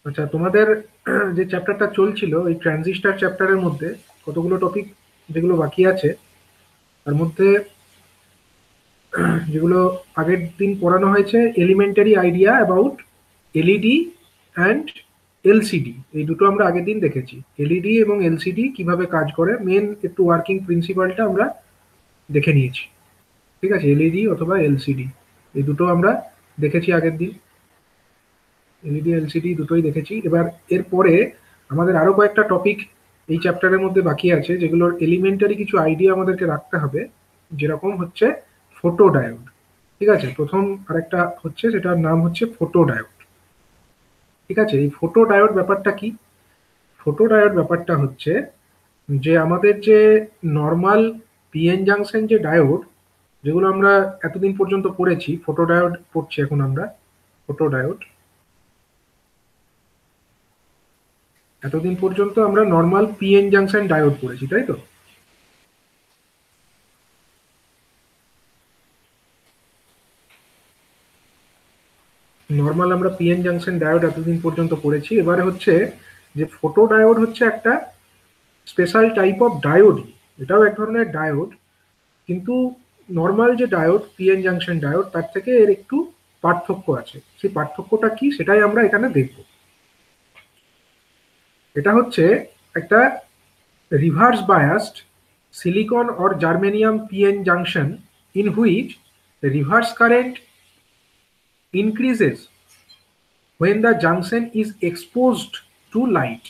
আচ্ছা, তোমাদের যে চ্যাপ্টারটা চলছিল ওই ট্রানজিস্টর চ্যাপ্টারের মধ্যে কতগুলো টপিক যেগুলো বাকি আছে, তার মধ্যে যেগুলো আগের দিন পড়ানো হয়েছে, elementary idea about LED and LCD, এই দুটো আমরা আগের দিন দেখেছি। এলইডি এবং এলসিডি কিভাবে কাজ করে, মেন একটু ওয়ার্কিং প্রিন্সিপালটা আমরা দেখে নিয়েছি। ঠিক আছে, এলইডি অথবা এলসিডি এই দুটো আমরা দেখেছি আগের দিন। এলইডি এলসিডি দুটোই দেখেছি। এবার এরপরে আমাদের আরো কয়েকটা টপিক এই চ্যাপ্টারের মধ্যে বাকি আছে, যেগুলোর এলিমেন্টারি কিছু আইডিয়া আমাদেরকে রাখতে হবে। যেরকম হচ্ছে ফটো ডায়োড। ঠিক আছে, প্রথম আরেকটা হচ্ছে, সেটার নাম হচ্ছে ফটো ডায়োড। ঠিক আছে, এই ফটো ডায়োড ব্যাপারটা কি? ফটো ডায়োড ব্যাপারটা হচ্ছে যে আমাদের যে নর্মাল পিএন জাংশন যে ডায়োড, যেগুলো আমরা এতদিন পর্যন্ত পড়েছি, ফটো ডায়োড পড়ছি এখন আমরা। ফটো ডায়োড, এতদিন পর্যন্ত আমরা নর্মাল পিএন জাংশন ডায়োড পড়েছি, তাই তো? নর্মাল আমরা পিএন জাংশন ডায়োড এতদিন পর্যন্ত পড়েছি। এবারে হচ্ছে যে ফটো ডায়োড হচ্ছে একটা স্পেশাল টাইপ অফ ডায়োড। এটাও এক ধরনের ডায়োড, কিন্তু নর্মাল যে ডায়োড পিএন জাংশন ডায়োড তার থেকে এর একটু পার্থক্য আছে। সেই পার্থক্যটা কি সেটাই আমরা এখানে দেখব। এটা হচ্ছে একটা reverse biased silicon or germanium PN junction in which the reverse current increases when the junction is exposed to light।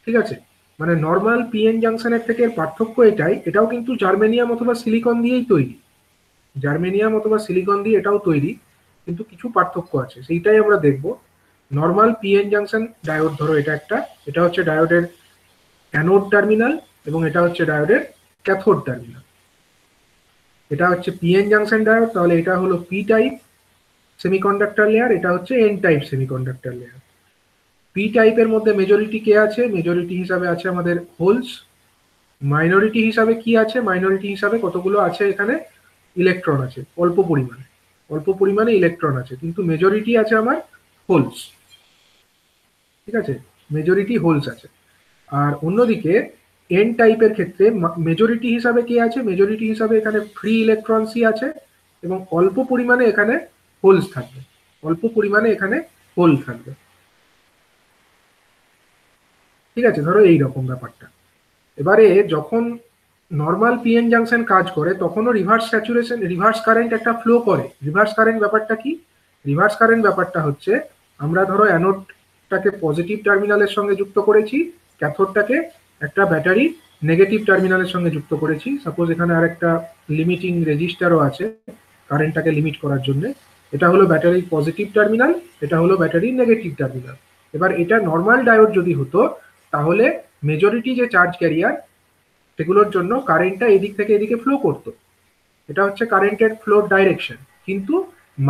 ঠিক আছে, মানে নর্মাল পিএন জাংশনের থেকে এর পার্থক্য এটাই, এটাও কিন্তু জার্মেনিয়াম অথবা সিলিকন দিয়েই তৈরি। জার্মেনিয়াম অথবা সিলিকন দিয়ে এটাও তৈরি, কিন্তু কিছু পার্থক্য আছে, সেইটাই আমরা দেখব। নর্মাল পিএন জাংশন ডায়োড, ধরো এটা একটা, এটা হচ্ছে ডায়োডের অ্যানোড টার্মিনাল এবং এটা হচ্ছে ডায়োডের ক্যাথোড টার্মিনাল। এটা হচ্ছে পিএন জাংশন ডায়োড, তাহলে এটা হলো পি টাইপ সেমিকন্ডাক্টর লেয়ার, এটা হচ্ছে N type semiconductor layer. P টাইপের মধ্যে মেজরিটি কে আছে? মেজরিটি হিসাবে আছে আমাদের হোলস। মাইনরিটি হিসাবে কি আছে? মাইনরিটি হিসাবে কতগুলো আছে এখানে? ইলেকট্রন আছে, অল্প পরিমাণে, অল্প পরিমাণে ইলেকট্রন আছে, কিন্তু মেজরিটি আছে আমার হোলস। ঠিক আছে, মেজরিটি হোলস আছে। আর অন্যদিকে এন টাইপের ক্ষেত্রে মেজরিটি হিসাবে কে আছে? মেজরিটি হিসাবে এখানে ফ্রি ইলেকট্রনসই আছে এবং অল্প পরিমাণে এখানে হোলস থাকবে, অল্প পরিমাণে এখানে হোল থাকবে। ঠিক আছে, ধরো এই রকম ব্যাপারটা। এবারে যখন নর্মাল পিএন জাংশন কাজ করে তখনও রিভার্স স্যাচুরেশন, রিভার্স কারেন্ট একটা ফ্লো করে। রিভার্স কারেন্ট ব্যাপারটা কি? রিভার্স কারেন্ট ব্যাপারটা হচ্ছে, আমরা ধরো অ্যানোডটাকে পজিটিভ টার্মিনালের সঙ্গে যুক্ত করেছি, ক্যাথোডটাকে একটা ব্যাটারি নেগেটিভ টার্মিনালের সঙ্গে যুক্ত করেছি। সাপোজ এখানে আরেকটা লিমিটিং রেজিস্টারও আছে কারেন্টটাকে লিমিট করার জন্য। এটা হলো ব্যাটারির পজিটিভ টার্মিনাল, এটা হলো ব্যাটারির নেগেটিভ টার্মিনাল। এবার এটা নর্মাল ডায়োড যদি হতো, তাহলে মেজরিটি যে চার্জ ক্যারিয়ার, সেগুলোর জন্য কারেন্টটা এদিক থেকে এদিকে ফ্লো করতো। এটা হচ্ছে কারেন্টের ফ্লোর ডাইরেকশন। কিন্তু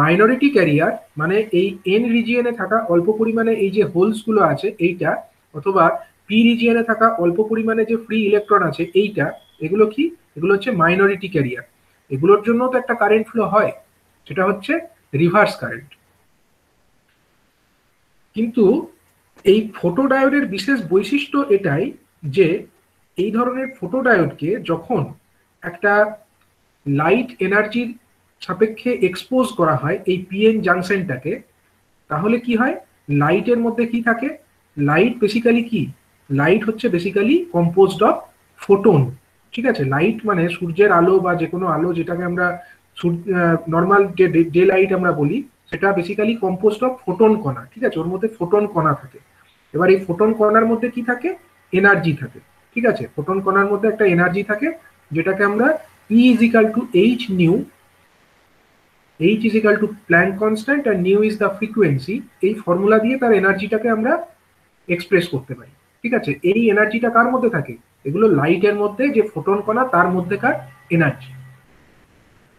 মাইনরিটি ক্যারিয়ার, মানে এই এন রিজিয়নে থাকা অল্প পরিমাণে এই যে হোলস গুলো আছে এইটা, অথবা পি রিজিয়নে থাকা অল্প পরিমাণে যে ফ্রি ইলেকট্রন আছে এইটা, এগুলো কি? এগুলো হচ্ছে মাইনরিটি ক্যারিয়ার। এগুলোর জন্য তো একটা কারেন্ট ফ্লো হয়, সেটা হচ্ছে রিভার্স কারেন্ট। কিন্তু এই ফটোডায়োডের বিশেষ বৈশিষ্ট্য এটাই যে এই ধরনের ফটোডায়োডকে যখন একটা লাইট এনার্জির সাপেক্ষে এক্সপোজ করা হয় এই পিএন জাংশনটাকে, তাহলে কি হয়? লাইটের মধ্যে কি থাকে? লাইট বেসিক্যালি কি? লাইট হচ্ছে বেসিক্যালি কম্পোজড অফ ফোটন। ঠিক আছে, লাইট মানে সূর্যের আলো বা যে কোনো আলো, যেটাকে আমরা নর্মাল যে ডে লাইট আমরা বলি, সেটা বেসিক্যালি কম্পোজড অফ ফোটন কণা। ঠিক আছে, ওর মধ্যে ফোটন কণা থাকে। এবার এই ফোটন কণার মধ্যে কি থাকে? এনার্জি থাকে। ঠিক আছে, ফোটন কণার মধ্যে একটা এনার্জি থাকে, যেটাকে আমরা E is equal to H nu, H is equal to Planck constant and nu is the frequency, এই ফর্মুলা দিয়ে তার এনার্জিটাকে আমরা এক্সপ্রেস করতে পারি। ঠিক আছে, এই এনার্জিটা কার মধ্যে থাকে? এগুলো লাইটের মধ্যে যে ফোটন কণা তার মধ্যেকার এনার্জি।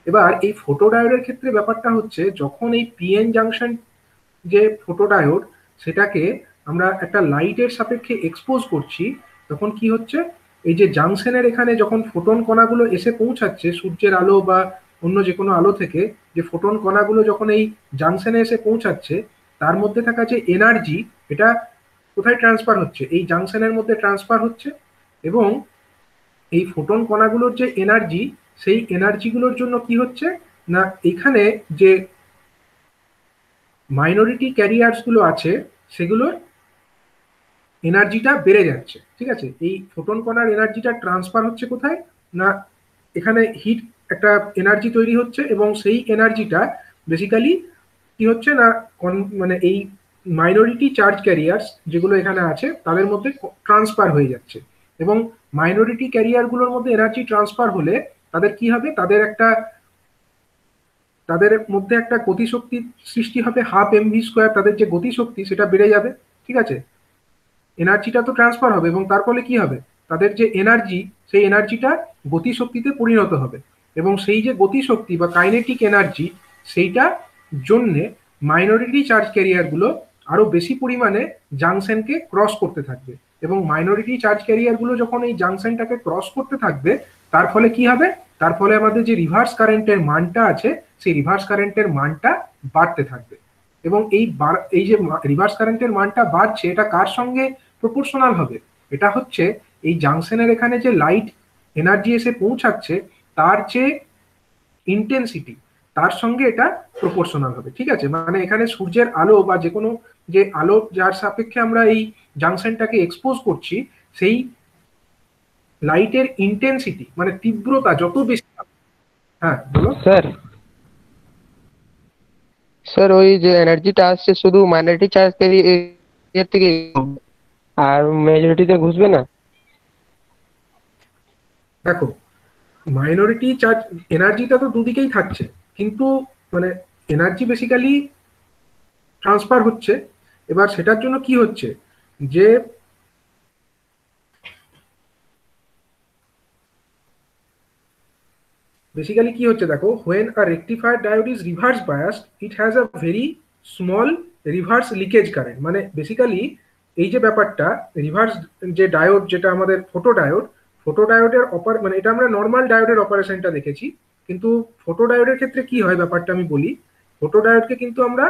এবার এই ফটোডায়োডের ক্ষেত্রে ব্যাপারটা হচ্ছে, যখন এই পিএন জাংশন যে ফটোডায়োড, সেটাকে আমরা একটা লাইটের সাপেক্ষে এক্সপোজ করছি, তখন কি হচ্ছে? এই যে জাংশনের এখানে যখন ফোটন কণাগুলো এসে পৌঁছাচ্ছে সূর্যের আলো বা অন্য যে কোনো আলো থেকে, যে ফোটন কণাগুলো যখন এই জাংশনে এসে পৌঁছাচ্ছে, তার মধ্যে থাকা যে এনার্জি, এটা কোথায় ট্রান্সফার হচ্ছে? এই জাংশনের মধ্যে ট্রান্সফার হচ্ছে, এবং এই ফোটন কণাগুলোর যে এনার্জি, সেই এনার্জিগুলোর জন্য কি হচ্ছে না, এখানে যে মাইনরিটি ক্যারিয়ার্স গুলো আছে সেগুলোর এনার্জিটা বেড়ে যাচ্ছে। ঠিক আছে, এই ফোটন কণার এনার্জিটা ট্রান্সফার হচ্ছে কোথায় না, এখানে হিট একটা এনার্জি তৈরি হচ্ছে, এবং সেই এনার্জিটা বেসিক্যালি কি হচ্ছে না, মানে এই মাইনরিটি চার্জ ক্যারিয়ার্স যেগুলো এখানে আছে তাদের মধ্যে ট্রান্সফার হয়ে যাচ্ছে। এবং মাইনরিটি ক্যারিয়ারগুলোর মধ্যে এনার্জি ট্রান্সফার হলে তাদের কি হবে, তাদের মধ্যে একটা গতিশক্তির সৃষ্টি হবে, হাফ এমভি স্কোয়ার তাদের যে গতিশক্তি সেটা বেড়ে যাবে। ঠিক আছে, এনার্জিটা তো ট্রান্সফার হবে, এবং তার ফলে কি হবে, তাদের যে এনার্জি, সেই এনার্জিটা গতিশক্তিতে পরিণত হবে, এবং সেই যে গতিশক্তি বা কাইনেটিক এনার্জি, সেইটা জন্যে মাইনরিটি চার্জ ক্যারিয়ারগুলো আরো বেশি পরিমাণে জাংশনকে ক্রস করতে থাকবে, এবং মাইনরিটি চার্জ ক্যারিয়ারগুলো যখন এই জাংশনটাকে ক্রস করতে থাকবে, তার ফলে কি হবে, তার ফলে আমাদের যে রিভার্স কারেন্টের মানটা আছে, সেই রিভার্স কারেন্টের মানটা বাড়তে থাকবে। এবং এই যে রিভার্স কারেন্টের মানটা বাড়ছে, এটা কার সঙ্গে প্রপোর্শনাল হবে? এটা হচ্ছে এই জাংশনের এখানে যে লাইট এনার্জি এসে পৌঁছাচ্ছে তার যে ইন্টেন্সিটি, তার সঙ্গে এটা প্রপোর্শনাল হবে। ঠিক আছে, মানে এখানে সূর্যের আলো বা যে কোনো যে আলো যার সাপেক্ষে আমরা এই জাংশনটাকে এক্সপোজ করছি, সেই লাইটের ইন্টেন্সিটি মানে তীব্রতা যত বেশি। হ্যাঁ বলো স্যার। স্যার ওই যে এনার্জিটা আসছে শুধু মাইনরিটি চার্জ এর থেকে, আর মেজরিটিতে ঘুষবে না। দেখো, মাইনরিটি চার্জ এনার্জিটা তো দুদিকেই থাকছে, কিন্তু মানে এনার্জি বেসিক্যালি ট্রান্সফার হচ্ছে। এবার সেটার জন্য কি হচ্ছে, যে বেসিক্যালি কি হচ্ছে দেখো, when a rectifier diode is reverse biased, it has a very small reverse leakage current. মানে বেসিক্যালি এই যে ব্যাপারটা, রিভার্স যে ডায়োড, যেটা আমাদের ফোটো ডায়োডের মানে এটা আমরা নর্মাল ডায়োডের অপারেশনটা দেখেছি, কিন্তু ফোটো ডায়োডের ক্ষেত্রে কি হয় ব্যাপারটা আমি বলি। ফোটো ডায়োডকে কিন্তু আমরা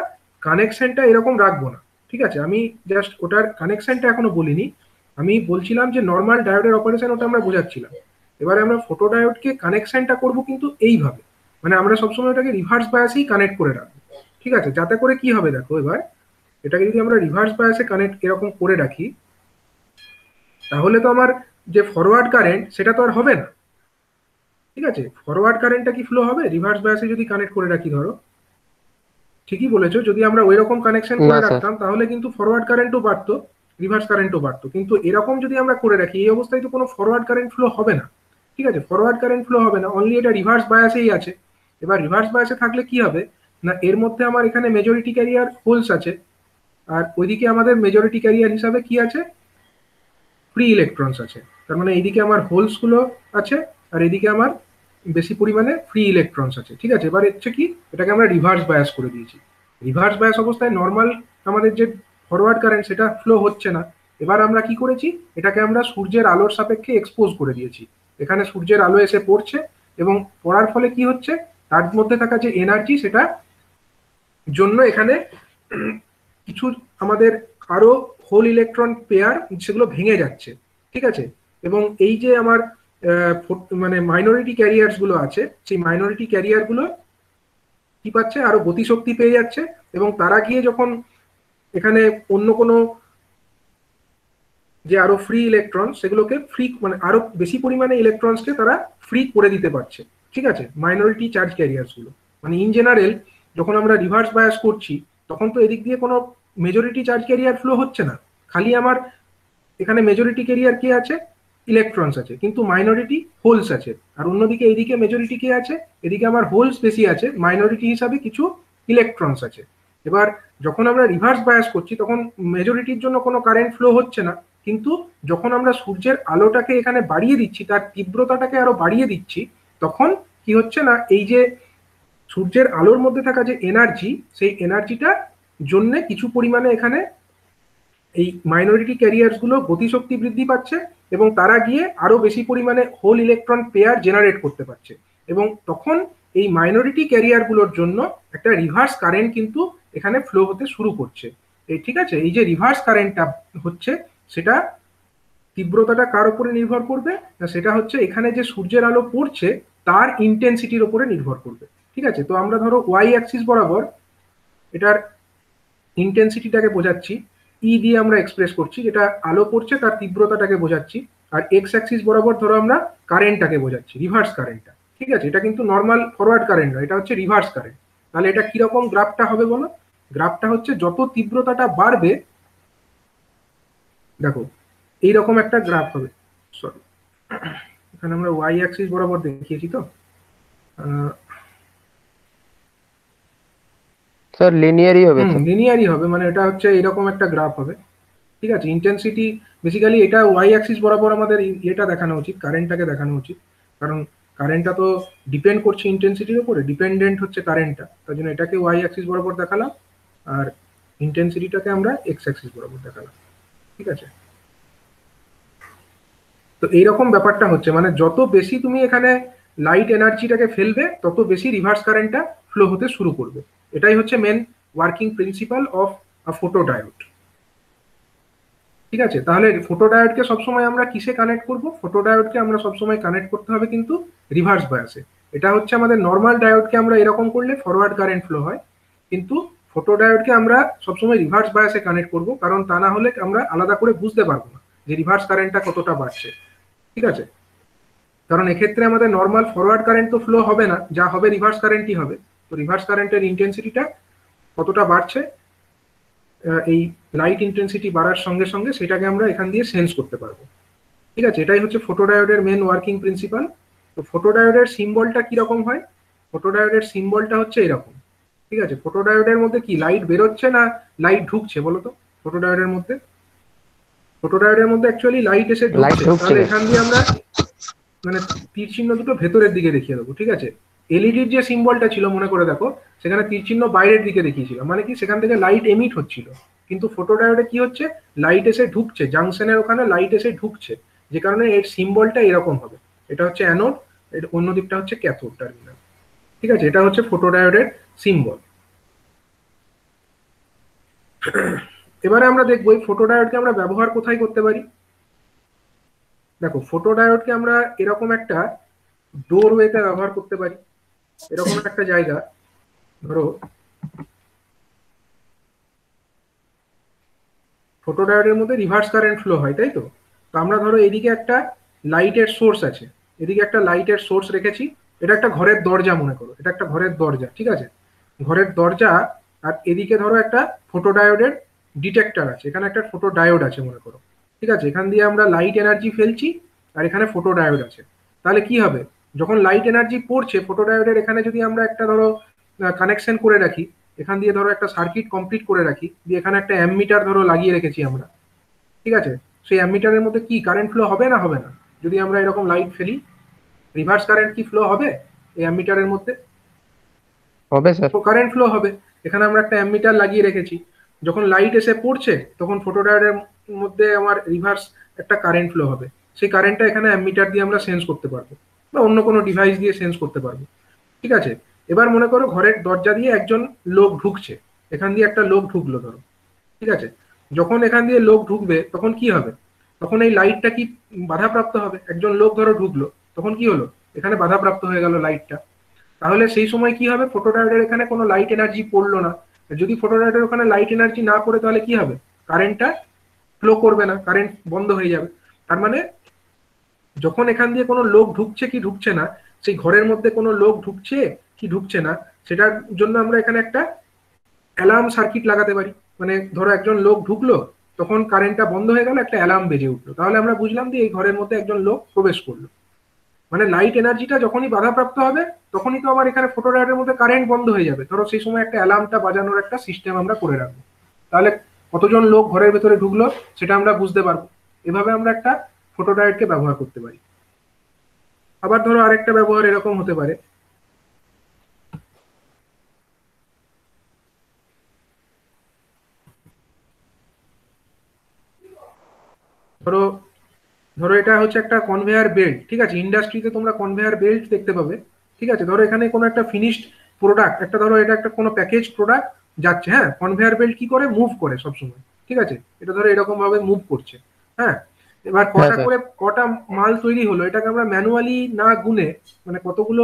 কানেকশনটা এরকম রাখবো না। ঠিক আছে, আমি জাস্ট ওটার কানেকশনটা এখনো বলিনি, আমি বলছিলাম যে নর্মাল ডায়োডের অপারেশন ওটা আমরা বোঝাচ্ছিলাম। এবারে আমরা ফোটো ডায়োডকে কানেকশনটা করব কিন্তু এইভাবে, মানে আমরা সবসময় ওটাকে রিভার্স বায়াসেই কানেক্ট করে রাখবো। ঠিক আছে, যাতে করে কি হবে দেখো, এবার এটাকে যদি আমরা রিভার্স বায়াসে কানেক্ট এরকম করে রাখি, তাহলে তো আমার যে ফরওয়ার্ড কারেন্ট সেটা তো আর হবে না। ঠিক আছে, ফরওয়ার্ড কারেন্টটা কি ফ্লো হবে রিভার্স বায়াসে যদি কানেক্ট করে রাখি? ধরো ঠিকই বলেছো, যদি আমরা ওই রকম কানেকশন না করে স্যার। রাখতাম তাহলে কিন্তু ফরওয়ার্ড কারেন্টও বাড়তো, রিভার্স কারেন্টও বাড়তো, কিন্তু এরকম যদি আমরা করে রাখি এই অবস্থায় তো কোনো ফরওয়ার্ড কারেন্ট ফ্লো হবে না। ঠিক আছে, ফরওয়ার্ড কারেন্ট ফ্লো হবে না, অনলি এটা রিভার্স বায়াসেই আছে। এবার রিভার্স বায়াসে থাকলে কি হবে না, এর মধ্যে আমার এখানে মেজরিটি ক্যারিয়ার হোলস আছে, আর ওইদিকে আমাদের মেজরিটি ক্যারিয়ার হিসাবে কি আছে, ফ্রি ইলেকট্রনস আছে। তার মানে এইদিকে আমার হোলস গুলো আছে, আর এদিকে আমার বেশি পরিমাণে ফ্রি ইলেকট্রনস আছে। ঠিক আছে, এবার হচ্ছে কি, এটাকে আমরা রিভার্স বায়াস করে দিয়েছি। রিভার্স বায়াস অবস্থায় নর্মাল আমাদের যে ফরওয়ার্ড কারেন্ট সেটা ফ্লো হচ্ছে না। এবার আমরা কি করেছি, এটাকে আমরা সূর্যের আলোর সাপেক্ষে এক্সপোজ করে দিয়েছি। এখানে সূর্যের আলো এসে পড়ছে, এবং পড়ার ফলে কি হচ্ছে, তার মধ্যে থাকা যে এনার্জি, সেটা জন্য এখানে কিছু আমাদের আরো হোল ইলেকট্রন পেয়ার সেগুলো ভেঙে যাচ্ছে। ঠিক আছে, এবং এই যে আমার মানে মাইনরিটি ক্যারিয়ার্স গুলো আছে, সেই মাইনরিটি ক্যারিয়ার গুলো কি পাচ্ছে, আরো গতিশক্তি পেয়ে যাচ্ছে, এবং তারা গিয়ে যখন এখানে অন্য কোনো যে আরো ফ্রি ইলেকট্রন, সেগুলোকে ফ্রি মানে আরো বেশি পরিমাণে ইলেকট্রনসকে তারা ফ্রি করে দিতে পারছে। ঠিক আছে, মাইনরিটি চার্জ ক্যারিয়ার্স গুলো, মানে ইন জেনারেল যখন আমরা রিভার্স বায়াস করছি, তখন তো এদিক দিয়ে কোনো মেজরিটি চার্জ ক্যারিয়ার ফ্লো হচ্ছে না, খালি আমার এখানে মেজরিটি ক্যারিয়ার কে আছে, ইলেকট্রনস আছে, কিন্তু মাইনরিটি হোলস আছে। আর অন্যদিকে এইদিকে মেজরিটি কে আছে, এদিকে আমার হোলস বেশি আছে, মাইনরিটি হিসাবে কিছু ইলেকট্রনস আছে। এবার যখন আমরা রিভার্স বায়াস করছি তখন মেজরিটির জন্য কোনো কারেন্ট ফ্লো হচ্ছে না, কিন্তু যখন আমরা সূর্যের আলোটাকে এখানে বাড়িয়ে দিচ্ছি, তার তীব্রতাটাকে আরো বাড়িয়ে দিচ্ছি, তখন কি হচ্ছে না, এই যে সূর্যের আলোর মধ্যে থাকা যে এনার্জি, সেই এনার্জিটা জন্য কিছু পরিমাণে এখানে এই মাইনরিটি ক্যারিয়ার্স গুলো গতিশক্তি বৃদ্ধি পাচ্ছে, এবং তারা গিয়ে আরো বেশি পরিমাণে হোল ইলেকট্রন পেয়ার জেনারেট করতে পারছে, এবং তখন এই মাইনরিটি ক্যারিয়ার গুলোর জন্য একটা রিভার্স কারেন্ট কিন্তু এখানে ফ্লো হতে শুরু করছে। এই ঠিক আছে, এই যে রিভার্স কারেন্টটা হচ্ছে সেটা তীব্রতাটা কার উপরে নির্ভর করবে না, সেটা হচ্ছে এখানে যে সূর্যের আলো পড়ছে তার ইন্টেন্সিটির উপরে নির্ভর করবে। ঠিক আছে, তো আমরা ধরো ওয়াই অ্যাক্সিস বরাবর এটার ইন্টেন্সিটিটাকে বোঝাচ্ছি, ই দিয়ে আমরা এক্সপ্রেস করছি, যেটা আলো পড়ছে তার তীব্রতাটাকে বোঝাচ্ছি। আর এক্স অ্যাক্সিস বরাবর ধরো আমরা কারেন্টটাকে বোঝাচ্ছি, রিভার্স কারেন্টটা। ঠিক আছে, এটা কিন্তু নর্মাল ফরওয়ার্ড কারেন্ট নয়, এটা হচ্ছে রিভার্স কারেন্ট। তাহলে এটা কিরকম গ্রাফটা হবে বলো? গ্রাফটা হচ্ছে যত তীব্রতাটা বাড়বে, দেখো এইরকম একটা গ্রাফ হবে। সরি, এখানে আমরা ওয়াই অ্যাক্সিস বরাবর দেখিয়েছি তো। স্যার লিনিয়ারই হবে তো? লিনিয়ারই হবে, মানে এটা হচ্ছে এরকম একটা গ্রাফ হবে। ঠিক আছে, ইন্টেন্সিটি বেসিক্যালি এটা ওয়াই অ্যাক্সিস বরাবর আমাদের এটা দেখানো উচিত, কারেন্টটাকে দেখানো উচিত, কারণ কারেন্টটা তো ডিপেন্ড করছে ইন্টেন্সিটির উপরে, ডিপেন্ডেন্ট হচ্ছে কারেন্টটা, তার জন্য এটাকে ওয়াই অ্যাক্সিস বরাবর দেখালাম, আর ইন্টেন্সিটিটাকে আমরা এক্স অ্যাক্সিস বরাবর দেখালাম। ঠিক আছে, তো এইরকম ব্যাপারটা হচ্ছে, মানে যত বেশি তুমি এখানে লাইট এনার্জিটাকে ফেলবে তত বেশি রিভার্স কারেন্টটা ফ্লো হতে শুরু করবে। এটাই হচ্ছে main working principle of a photodiode. ঠিক আছে, তাহলে ফটোডায়োডকে সবসময় আমরা কিসে কানেক্ট করব? ফটোডায়োডকে আমরা সবসময় কানেক্ট করতে হবে কিন্তু রিভার্স বায়াসে। এটা হচ্ছে আমাদের নর্মাল ডায়োডকে আমরা এরকম করলে ফরওয়ার্ড কারেন্ট ফ্লো হয়, কিন্তু ফটোডায়োডকে আমরা সবসময় রিভার্স বায়াসে কানেক্ট করব, কারণ তা না হলে আমরা আলাদা করে বুঝতে পারবো না যে রিভার্স কারেন্টটা কতটা বাড়ছে। ঠিক আছে, কারণ এক্ষেত্রে আমাদের নর্মাল ফরওয়ার্ড কারেন্ট তো ফ্লো হবে না, যা হবে রিভার্স কারেন্টই হবে। তো রিভার্স কারেন্টের ইন্টেন্সিটিটা কতটা বাড়ছে, এই লাইট ইন্টেন্সিটি বাড়ার সঙ্গে সঙ্গে সেটাকে আমরা এখান দিয়ে সেন্স করতে পারবো। ঠিক আছে, এটাই হচ্ছে ফটোডায়োডের মেন ওয়ার্কিং প্রিন্সিপাল। তো ফটোডায়োডের সিম্বলটা কিরকম হয়? ফটোডায়োডের সিম্বলটা হচ্ছে এরকম। ঠিক আছে, ফটোডায়োডের মধ্যে কি লাইট বেরোচ্ছে না লাইট ঢুকছে বলো তো? ফটোডায়োডের মধ্যে, ফটোডায়োডের মধ্যে অ্যাকচুয়ালি লাইট এসে ঢুকছে। তাহলে এখান দিয়ে আমরা মানে তীর চিহ্ন দুটো ভেতরের দিকে দেখিয়ে দেবো। ঠিক আছে, এলইডির যে সিম্বলটা ছিল মনে করে দেখো, সেখানে তীর চিহ্ন বাইরের দিকে দেখিয়েছিল, মানে কি সেখান থেকে লাইট এমিট হচ্ছিল। কিন্তু ফটোডায়োডে কি হচ্ছে, লাইট এসে ঢুকছে, জাংশনের ওখানে লাইট এসে ঢুকছে, যে কারণে এর সিম্বলটা এরকম হবে। এটা হচ্ছে অ্যানোড, এর অন্য দিকটা হচ্ছে ক্যাথোড টার্মিনাল। ঠিক আছে, এটা হচ্ছে ফটোডায়োডের সিম্বল। এবারে আমরা দেখবো এই ফটোডায়োডকে আমরা ব্যবহার কোথায় করতে পারি। দেখো, ফটোডায়োডকে আমরা এরকম একটা ডোরওয়েতে ব্যবহার করতে পারি। এরকম একটা জায়গা, ধরো ফটোডায়োডের মধ্যে রিভার্স কারেন্ট ফ্লো হয়, তাই তো? তো আমরা ধরো এদিকে একটা লাইটের সোর্স আছে, এদিকে একটা লাইটের সোর্স রেখেছি, এটা একটা ঘরের দরজা মনে করো, এটা একটা ঘরের দরজা। ঠিক আছে, ঘরের দরজা, আর এদিকে ধরো একটা ফটোডায়োডের ডিটেক্টর আছে, এখানে একটা ফটোডায়োড আছে মনে করো। ঠিক আছে, এখান দিয়ে আমরা লাইট এনার্জি ফেলছি, আর এখানে ফটোডায়োড আছে। তাহলে কি হবে, যখন লাইট এনার্জি পড়ছে ফটোডায়োডের এখানে যদি আমরা একটা ধরো কানেকশন করে রাখি, এখান দিয়ে ধরো একটা সার্কিট কমপ্লিট করে রাখি, দিয়ে এখানে একটা অ্যামমিটার ধরো লাগিয়ে রেখেছি আমরা। ঠিক আছে, সেই অ্যামমিটারের মধ্যে কি কারেন্ট ফ্লো হবে না হবে না? যদি আমরা এরকম লাইট ফেলি, রিভার্স কারেন্ট কি ফ্লো হবে এই অ্যামমিটারের মধ্যে? হবে স্যার। কারেন্ট ফ্লো হবে। এখানে আমরা একটা অ্যামমিটার লাগিয়ে রেখেছি, যখন লাইট এসে পড়ছে তখন ফটোডায়োডের মধ্যে আমার রিভার্স একটা কারেন্ট ফ্লো হবে, সেই কারেন্টটা এখানে অ্যামমিটার দিয়ে আমরা সেন্স করতে পারবো, বা অন্য কোনো ডিভাইস দিয়ে সেন্স করতে পারবো। ঠিক আছে, এবার মনে করো ঘরের দরজা দিয়ে একজন লোক ঢুকছে, এখান দিয়ে একটা লোক ঢুকলো ধরো। ঠিক আছে, যখন এখান দিয়ে লোক ঢুকবে তখন কি হবে, তখন এই লাইটটা কি বাধাপ্রাপ্ত হবে? একজন লোক ধরো ঢুকলো, তখন কি হলো, এখানে বাধাপ্রাপ্ত হয়ে গেল লাইটটা। তাহলে সেই সময় কি হবে, ফটোডায়োডের এখানে কোনো লাইট এনার্জি পড়লো না। যদি ফটোডায়োডের ওখানে লাইট এনার্জি না পড়ে তাহলে কি হবে, কারেন্টটা ফ্লো করবে না, কারেন্ট বন্ধ হয়ে যাবে। তার মানে যখন এখান দিয়ে কোনো লোক ঢুকছে কি ঢুকছে না, সেই ঘরের মধ্যে কোনো লোক ঢুকছে কি ঢুকছে না, সেটার জন্য আমরা এখানে একটা অ্যালার্ম সার্কিট লাগাতে পারি। মানে ধরো একজন লোক ঢুকলো, তখন কারেন্টটা বন্ধ হয়ে গেল, একটা অ্যালার্ম বেজে উঠলো, তাহলে আমরা বুঝলাম যে এই ঘরের মধ্যে একজন লোক প্রবেশ করলো। মানে লাইট এনার্জিটা যখনই বাধাপ্রাপ্ত হবে তখনই তো আমার এখানে ফটোডায়োডের মধ্যে কারেন্ট বন্ধ হয়ে যাবে। ধরো সেই সময় একটা অ্যালার্মটা বাজানোর একটা সিস্টেম আমরা করে রাখবো, তাহলে কতজন লোক ঘরের ভেতরে ঢুকলো সেটা আমরা বুঝতে পারবো। এভাবে আমরা একটা ফটোডায়োডকে ব্যবহার করতে পারি। আবার ধরো আরেকটা ব্যবহার এরকম হতে পারে, ধরো ধরো এটা হচ্ছে একটা কনভেয়ার বেল্ট। ঠিক আছে, ইন্ডাস্ট্রিতে তোমরা কনভেয়ার বেল্ট দেখতে পাবে। ঠিক আছে, ধরো এখানে কোনো একটা ফিনিশড প্রোডাক্ট, একটা ধরো এটা একটা কোনো প্যাকেজ প্রোডাক্ট, যাচ্ছে। হ্যাঁ, কনভেয়ার বেল্ট কি করে, মুভ করে সবসময়, ঠিক আছে, এটা ধরো এরকম ভাবে মুভ করছে। হ্যাঁ, এবার হ্যাঁ কটা স্যার। করে কটা মাল তৈরি হলো এটাকে আমরা ম্যানুয়ালি না গুনে, মানে কতগুলো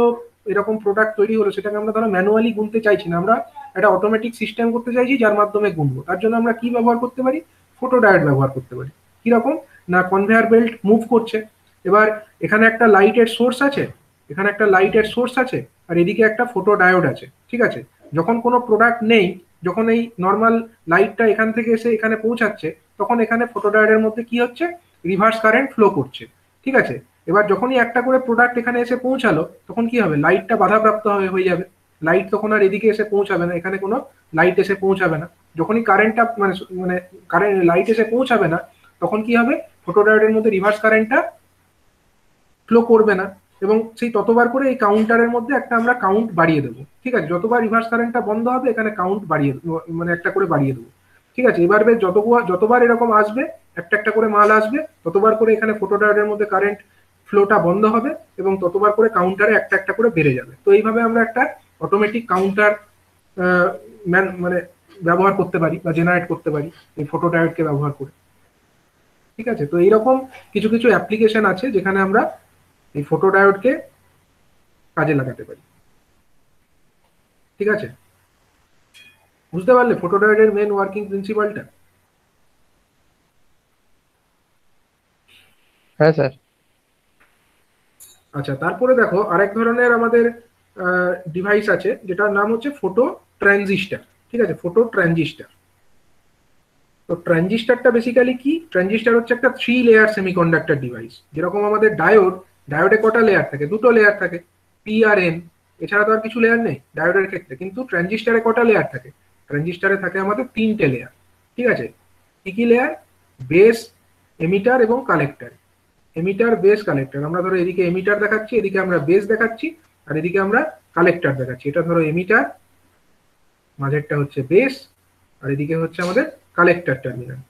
এরকম প্রোডাক্ট তৈরি হলো সেটাকে আমরা ধরো ম্যানুয়ালি গুনতে চাইছি না, আমরা একটা অটোমেটিক সিস্টেম করতে চাইছি যার মাধ্যমে গুনবো। তার জন্য আমরা কি ব্যবহার করতে পারি, ফটো ডায়োড ব্যবহার করতে পারি। কিরকম না, কনভেয়ার বেল্ট মুভ করছে, এবার এখানে একটা লাইটের সোর্স আছে, এখানে একটা লাইটের সোর্স আছে, আর এদিকে একটা ফটো ডায়োড আছে, ঠিক আছে। যখন কোনো প্রোডাক্ট নেই, যখন এই নর্মাল লাইটটা এখান থেকে এসে এখানে পৌঁছাচ্ছে, তখন এখানে ফটো ডায়োডের মধ্যে কি হচ্ছে, রিভার্স কারেন্ট ফ্লো করছে, ঠিক আছে। এবার যখনই একটা করে প্রোডাক্ট এখানে এসে পৌঁছালো, তখন কি হবে, লাইটটা বাধাপ্রাপ্ত হয়ে যাবে, লাইট তখন আর এদিকে এসে পৌঁছাবে না, এখানে কোনো লাইট এসে পৌঁছাবে না। যখনই কারেন্টটা মানে মানে কারেন্ট লাইট এসে পৌঁছাবে না, তখন কি হবে, ফটোডায়োডের মধ্যে রিভার্স কারেন্টটা ফ্লো করবে না, এবং সেই ততবার করে এই কাউন্টারের মধ্যে একটা আমরা কাউন্ট বাড়িয়ে দেবো, ঠিক আছে। যতবার রিভার্স কারেন্টটা বন্ধ হবে এখানে কাউন্ট বাড়িয়ে মানে একটা করে বাড়িয়ে দেবো, ঠিক আছে। এবার যতবার এরকম আসবে, একটা একটা করে মাল আসবে, ততবার করে এখানে ফটোডায়োডের মধ্যে কারেন্ট ফ্লোটা বন্ধ হবে, এবং ততবার করে কাউন্টারে একটা একটা করে বেড়ে যাবে। তো এইভাবে আমরা একটা অটোমেটিক কাউন্টার মানে ব্যবহার করতে পারি বা জেনারেট করতে পারি এই ফটোডায়োডকে ব্যবহার করে, ঠিক আছে। তো এইরকম কিছু কিছু অ্যাপ্লিকেশন আছে যেখানে আমরা এই ফটোডায়োডকে কাজে লাগাতে পারি, ঠিক আছে। বুঝতে পারলে ফটোডায়োডের মেন ওয়ার্কিং প্রিন্সিপালটা? হ্যাঁ স্যার। আচ্ছা, তারপরে দেখো আরেক ধরনের আমাদের ডিভাইস আছে যেটার নাম হচ্ছে ফটো ট্রানজিস্টার, ঠিক আছে, ফটো ট্রানজিস্টার। তো ট্রানজিস্টারটা বেসিক্যালি কি, ট্রানজিস্টার হচ্ছে একটা 3 লেয়ার সেমিকন্ডাক্টর ডিভাইস। যেরকম আমাদের ডায়োডে কটা লেয়ার থাকে, দুটো লেয়ার থাকে, পি আর এন, এছাড়া তো আর কিছু লেয়ার নেই ডায়োডের ক্ষেত্রে। কিন্তু ট্রানজিস্টারে কটা লেয়ার থাকে, ট্রানজিস্টারে থাকে আমাদের 3টে লেয়ার, ঠিক আছে। কি কি লেয়ার, বেস, এমিটার এবং কালেক্টর। Emitter, base, collector. আমরা ধরো এদিকে এমিটার দেখাচ্ছি, এদিকে আমরা বেস দেখাচ্ছি, আর এদিকে আমরা কালেক্টর দেখাচ্ছি। এটা ধরো এমিটার, মাঝেরটা হচ্ছে বেস, আর এদিকে হচ্ছে আমাদের কালেক্টর টার্মিনাল,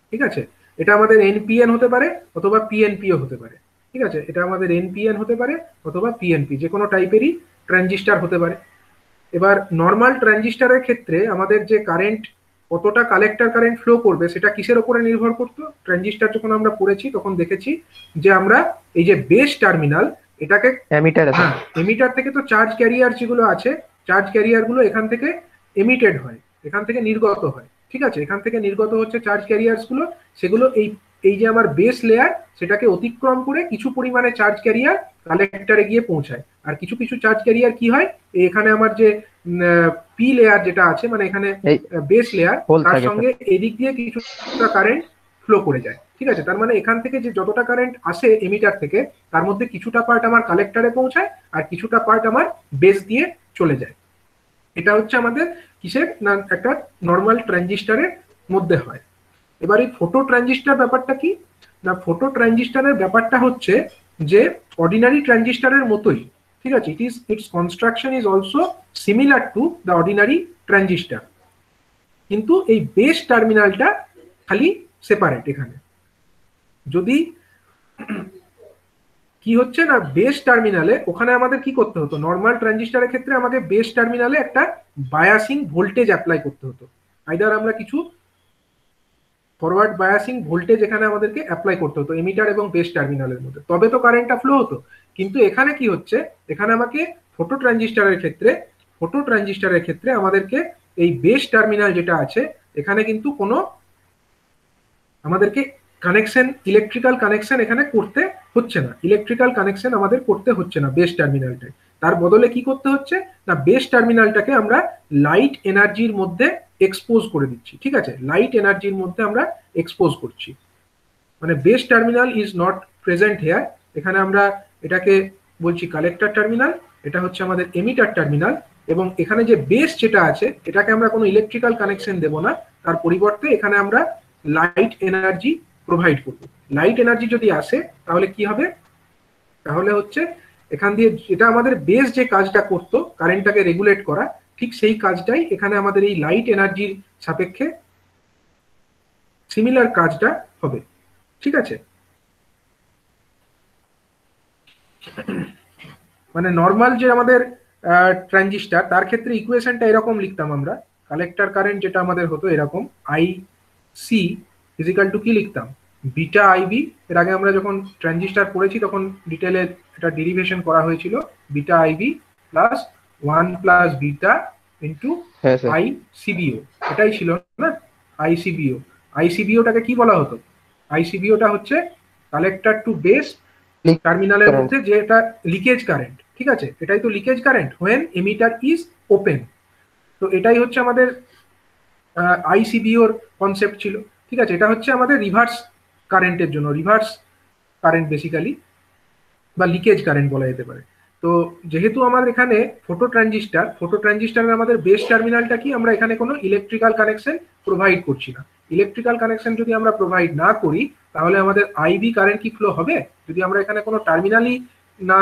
ঠিক আছে। এটা আমাদের এনপিএন হতে পারে অথবা পিএনপিও হতে পারে, ঠিক আছে। এটা আমাদের এনপিএন হতে পারে অথবা পিএনপি, যে কোনো টাইপেরই ট্রানজিস্টার হতে পারে। এবার নর্মাল ট্রানজিস্টারের ক্ষেত্রে আমাদের যে কারেন্ট, কতটা কালেক্টর কারেন্ট ফ্লো করবে সেটা কিসের উপরে নির্ভর করতো, ট্রানজিস্টার যখন আমরা পড়েছি তখন দেখেছি যে আমরা এই যে বেস টার্মিনাল, এটাকে অ্যামিটার আছে। হ্যাঁ, এমিটার থেকে তো চার্জ ক্যারিয়ার যেগুলো আছে, চার্জ ক্যারিয়ার গুলো এখান থেকে এমিটেড হয়, এখান থেকে নির্গত হয়, ঠিক আছে। এখান থেকে নির্গত হচ্ছে চার্জ ক্যারিয়ার্স গুলো, সেগুলো এই এই যে আমার বেস লেয়ার সেটাকে অতিক্রম করে কিছু পরিমাণে চার্জ ক্যারিয়ার কালেক্টরে গিয়ে পৌঁছায়। আর কিছু কিছু চার্জ ক্যারিয়ার কি হয়, এখানে আমার যে পি লেয়ার যেটা আছে, মানে এখানে এই বেস লেয়ার, হোল তার থাকে স্যার। সঙ্গে এদিক দিয়ে কিছুটা কারেন্ট ফ্লো করে যায়, ঠিক আছে। তার মানে এখান থেকে যে যতটা কারেন্ট আসে এমিটার থেকে, তার মধ্যে কিছুটা পার্ট আমার কালেক্টরে পৌঁছায় আর কিছুটা পার্ট আমার বেস দিয়ে চলে যায়। এটা হচ্ছে আমাদের কিসের না, একটা নর্মাল ট্রানজিস্টারের মধ্যে হয়। এবার এই ফটো ট্রানজিস্টার ব্যাপারটা কি না, ফটো ট্রানজিস্টারের ব্যাপারটা হচ্ছে যে অর্ডিনারি ট্রানজিস্টারের মতোই, ঠিক আছে। It's construction is also similar to the ordinary transistor, কিন্তু এই বেস টার্মিনালটা খালি সেপারেট। এখানে যদি কি হচ্ছে না, বেস টার্মিনালে ওখানে আমাদের কি করতে হতো, নর্মাল ট্রানজিস্টারের ক্ষেত্রে আমাদের বেস টার্মিনালে একটা বায়াসিং ভোল্টেজ অ্যাপ্লাই করতে হতো। আইদার আমরা কিছু ফরওয়ার্ড বায়াসিং ভোল্টেজ এখানে আমাদেরকে অ্যাপ্লাই করতে হতো এমিটার এবং বেস টার্মিনালের মধ্যে, তবে তো কারেন্টটা ফ্লো হতো। কিন্তু এখানে কি হচ্ছে, এখানে আমাকে ফটো ট্রানজিস্টারের ক্ষেত্রে আমাদেরকে এই বেস টার্মিনাল যেটা আছে, এখানে কিন্তু কোনো আমাদেরকে কানেকশন, ইলেকট্রিক্যাল কানেকশন এখানে করতে হচ্ছে না, ইলেকট্রিক্যাল কানেকশন আমাদের করতে হচ্ছে না বেস টার্মিনালটায়। তার বদলে কি করতে হচ্ছে না, বেস টার্মিনালটাকে আমরা লাইট এনার্জির মধ্যে এক্সপোজ করে দিচ্ছি, ঠিক আছে। লাইট এনার্জির মধ্যে আমরা এক্সপোজ করছি, মানে base terminal is not present hair. এখানে আমরা এটাকে বলছি কালেক্টর টার্মিনাল, এটা হচ্ছে আমাদের এমিটার টার্মিনাল, এবং এখানে যে বেস যেটা আছে এটাকে আমরা কোনো ইলেকট্রিক্যাল কানেকশন দেব না, তার পরিবর্তে এখানে আমরা লাইট এনার্জি প্রোভাইড করব। লাইট এনার্জি যদি আসে তাহলে কি হবে, তাহলে হচ্ছে এখান দিয়ে এটা আমাদের বেস যে কাজটা করতো কারেন্টটাকে রেগুলেট করা, ঠিক সেই কাজটাই এখানে আমাদের এই লাইট এনার্জির সাপেক্ষে সিমিলার কাজটা হবে, ঠিক আছে। মানে নর্মাল যে আমাদের ট্রানজিস্টার, তার ক্ষেত্রে ইকুয়েশনটা এরকম লিখতাম আমরা কালেক্টর কারেন্ট যেটা আমাদের হতো এরকম, আই সি ইজিক্যাল টু কি লিখতাম, বিটা আইবি। এর আগে আমরা যখন ট্রানজিস্টার পড়েছি তখন ডিটেলে এটা ডেরিভেশন করা হয়েছিল, beta IB plus 1 plus beta into হ্যাঁ স্যার। আই সিবিও, এটাই ছিল না আইসিবিও। আইসিবিওটাকে কি বলা হতো, আইসিবিওটা হচ্ছে কালেক্টর টু বেস টার্মিনালের কারেন্ট। মধ্যে যে এটা লিকেজ কারেন্ট, ঠিক আছে, এটাই তো leakage current when emitter is open. তো এটাই হচ্ছে আমাদের আইসিবিওর কনসেপ্ট ছিল, ঠিক আছে। এটা হচ্ছে আমাদের রিভার্স কারেন্টের জন্য, রিভার্স কারেন্ট বেসিক্যালি, বা লিকেজ কারেন্ট বলা যেতে পারে। তো যেহেতু আমাদের এখানে ফটো ট্রানজিস্টারের আমাদের বেস টার্মিনালটা কি, আমরা এখানে কোনো ইলেকট্রিক্যাল কানেকশন প্রোভাইড করছি না। ইলেকট্রিক্যাল কানেকশন যদি আমরা প্রোভাইড না করি তাহলে আমাদের আইবি কারেন্ট কি ফ্লো হবে? যদি আমরা এখানে কোনো টার্মিনালই না,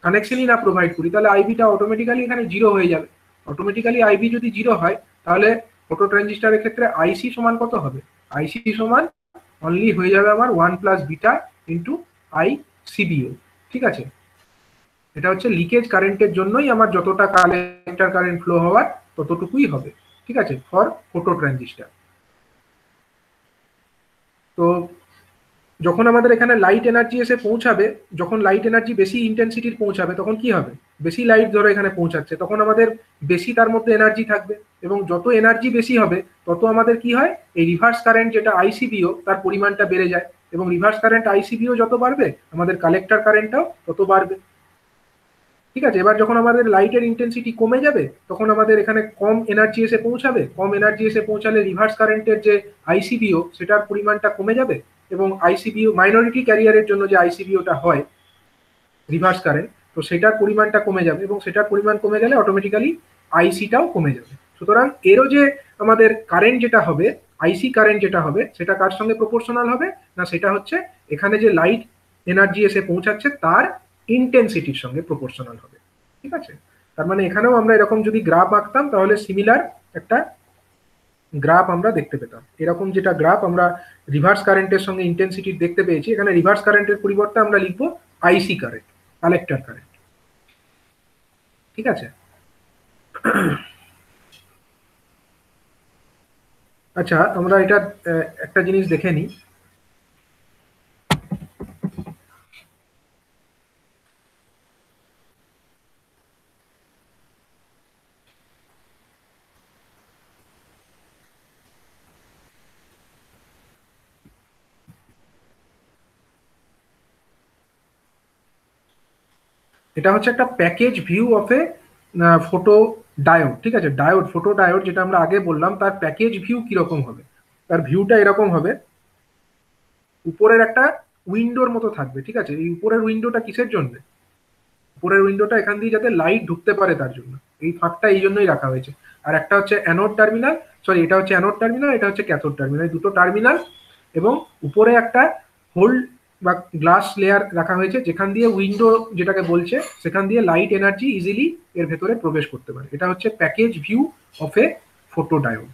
কানেকশনই না প্রোভাইড করি, তাহলে আইবিটা অটোমেটিক্যালি এখানে জিরো হয়ে যাবে। অটোমেটিক্যালি আইবি যদি জিরো হয় তাহলে ফটো ট্রানজিস্টারের ক্ষেত্রে আইসি সমান কত হবে, আইসি সমান অনলি হয়ে যাবে আমার 1 প্লাস বিটা ইন্টু আই সিবিও, ঠিক আছে। এটা হচ্ছে লিকেজ কারেন্টের জন্যই আমার যতটা কালেক্টর কারেন্ট ফ্লো হওয়ার ততটুকুই হবে, ঠিক আছে, ফর ফটো ট্রানজিস্টার। তো যখন আমাদের এখানে লাইট এনার্জি এসে পৌঁছাবে, যখন লাইট এনার্জি বেশি ইন্টেন্সিটির পৌঁছাবে তখন কি হবে, বেশি লাইট ধরো এখানে পৌঁছাচ্ছে, তখন আমাদের বেশি তার মধ্যে এনার্জি থাকবে, এবং যত এনার্জি বেশি হবে তত আমাদের কি হয়, এই রিভার্স কারেন্ট যেটা আইসিবিও তার পরিমাণটা বেড়ে যায়, এবং রিভার্স কারেন্ট আইসিবিও যত বাড়বে আমাদের কালেক্টর কারেন্টটাও তত বাড়বে, ঠিক আছে। এবার যখন আমাদের লাইটের ইন্টেন্সিটি কমে যাবে তখন আমাদের এখানে কম এনার্জি এসে পৌঁছাবে, কম এনার্জি এসে পৌঁছালে রিভার্স কারেন্টের যে আইসিবিও সেটার পরিমাণটা কমে যাবে, এবং আইসিবিও মাইনরিটি ক্যারিয়ারের জন্য যে আইসিবিওটা হয় রিভার্স কারেন্ট, তো সেটার পরিমাণটা কমে যাবে, এবং সেটার পরিমাণ কমে গেলে অটোমেটিক্যালি আইসিটাও কমে যাবে। সুতরাং এরও যে আমাদের কারেন্ট যেটা হবে, আইসি কারেন্ট যেটা হবে, সেটা কার সঙ্গে প্রপোর্শনাল হবে না, সেটা হচ্ছে এখানে যে লাইট এনার্জি এসে পৌঁছাচ্ছে তার ইন্টেন্সিটির সঙ্গে প্রপোর্শনাল হবে, ঠিক আছে। তার মানে এখানেও আমরা এরকম যদি গ্রাফ আঁকতাম তাহলে সিমিলার একটা গ্রাফ আমরা দেখতে পেতাম। এরকম যেটা গ্রাফ আমরা রিভার্স কারেন্টের সঙ্গে ইন্টেন্সিটি দেখতে পেয়েছি, এখানে রিভার্স কারেন্টের পরিবর্তে আমরা লিখবো আইসি কারেন্ট, কালেক্টর কারেন্ট, ঠিক আছে। আচ্ছা, আমরা এটা একটা জিনিস দেখে নিই। এটা হচ্ছে একটা package view of A photo diode, ঠিক আছে। ডায়োড, ফটো ডায়োড যেটা আমরা আগে বললাম, তার প্যাকেজ ভিউ কিরকম হবে, তার ভিউটা এরকম হবে। উপরের একটা উইন্ডোর মতো থাকবে, ঠিক আছে। এই উপরের উইন্ডোটা কিসের জন্য, উপরের উইন্ডোটা এখান দিয়ে যাতে লাইট ঢুকতে পারে তার জন্য, এই ফাঁকটা এই জন্যই রাখা হয়েছে। আর একটা হচ্ছে অ্যানোড টার্মিনাল, সরি এটা হচ্ছে অ্যানোড টার্মিনাল, এটা হচ্ছে ক্যাথোড টার্মিনাল, দুটো টার্মিনাল, এবং উপরে একটা হোল্ড বা গ্লাস লেয়ার রাখা হয়েছে যেখান দিয়ে উইন্ডো যেটাকে বলছে সেখান দিয়ে লাইট এনার্জি ইজিলি এর ভেতরে প্রবেশ করতে পারে। এটা হচ্ছে package view of A photo diode.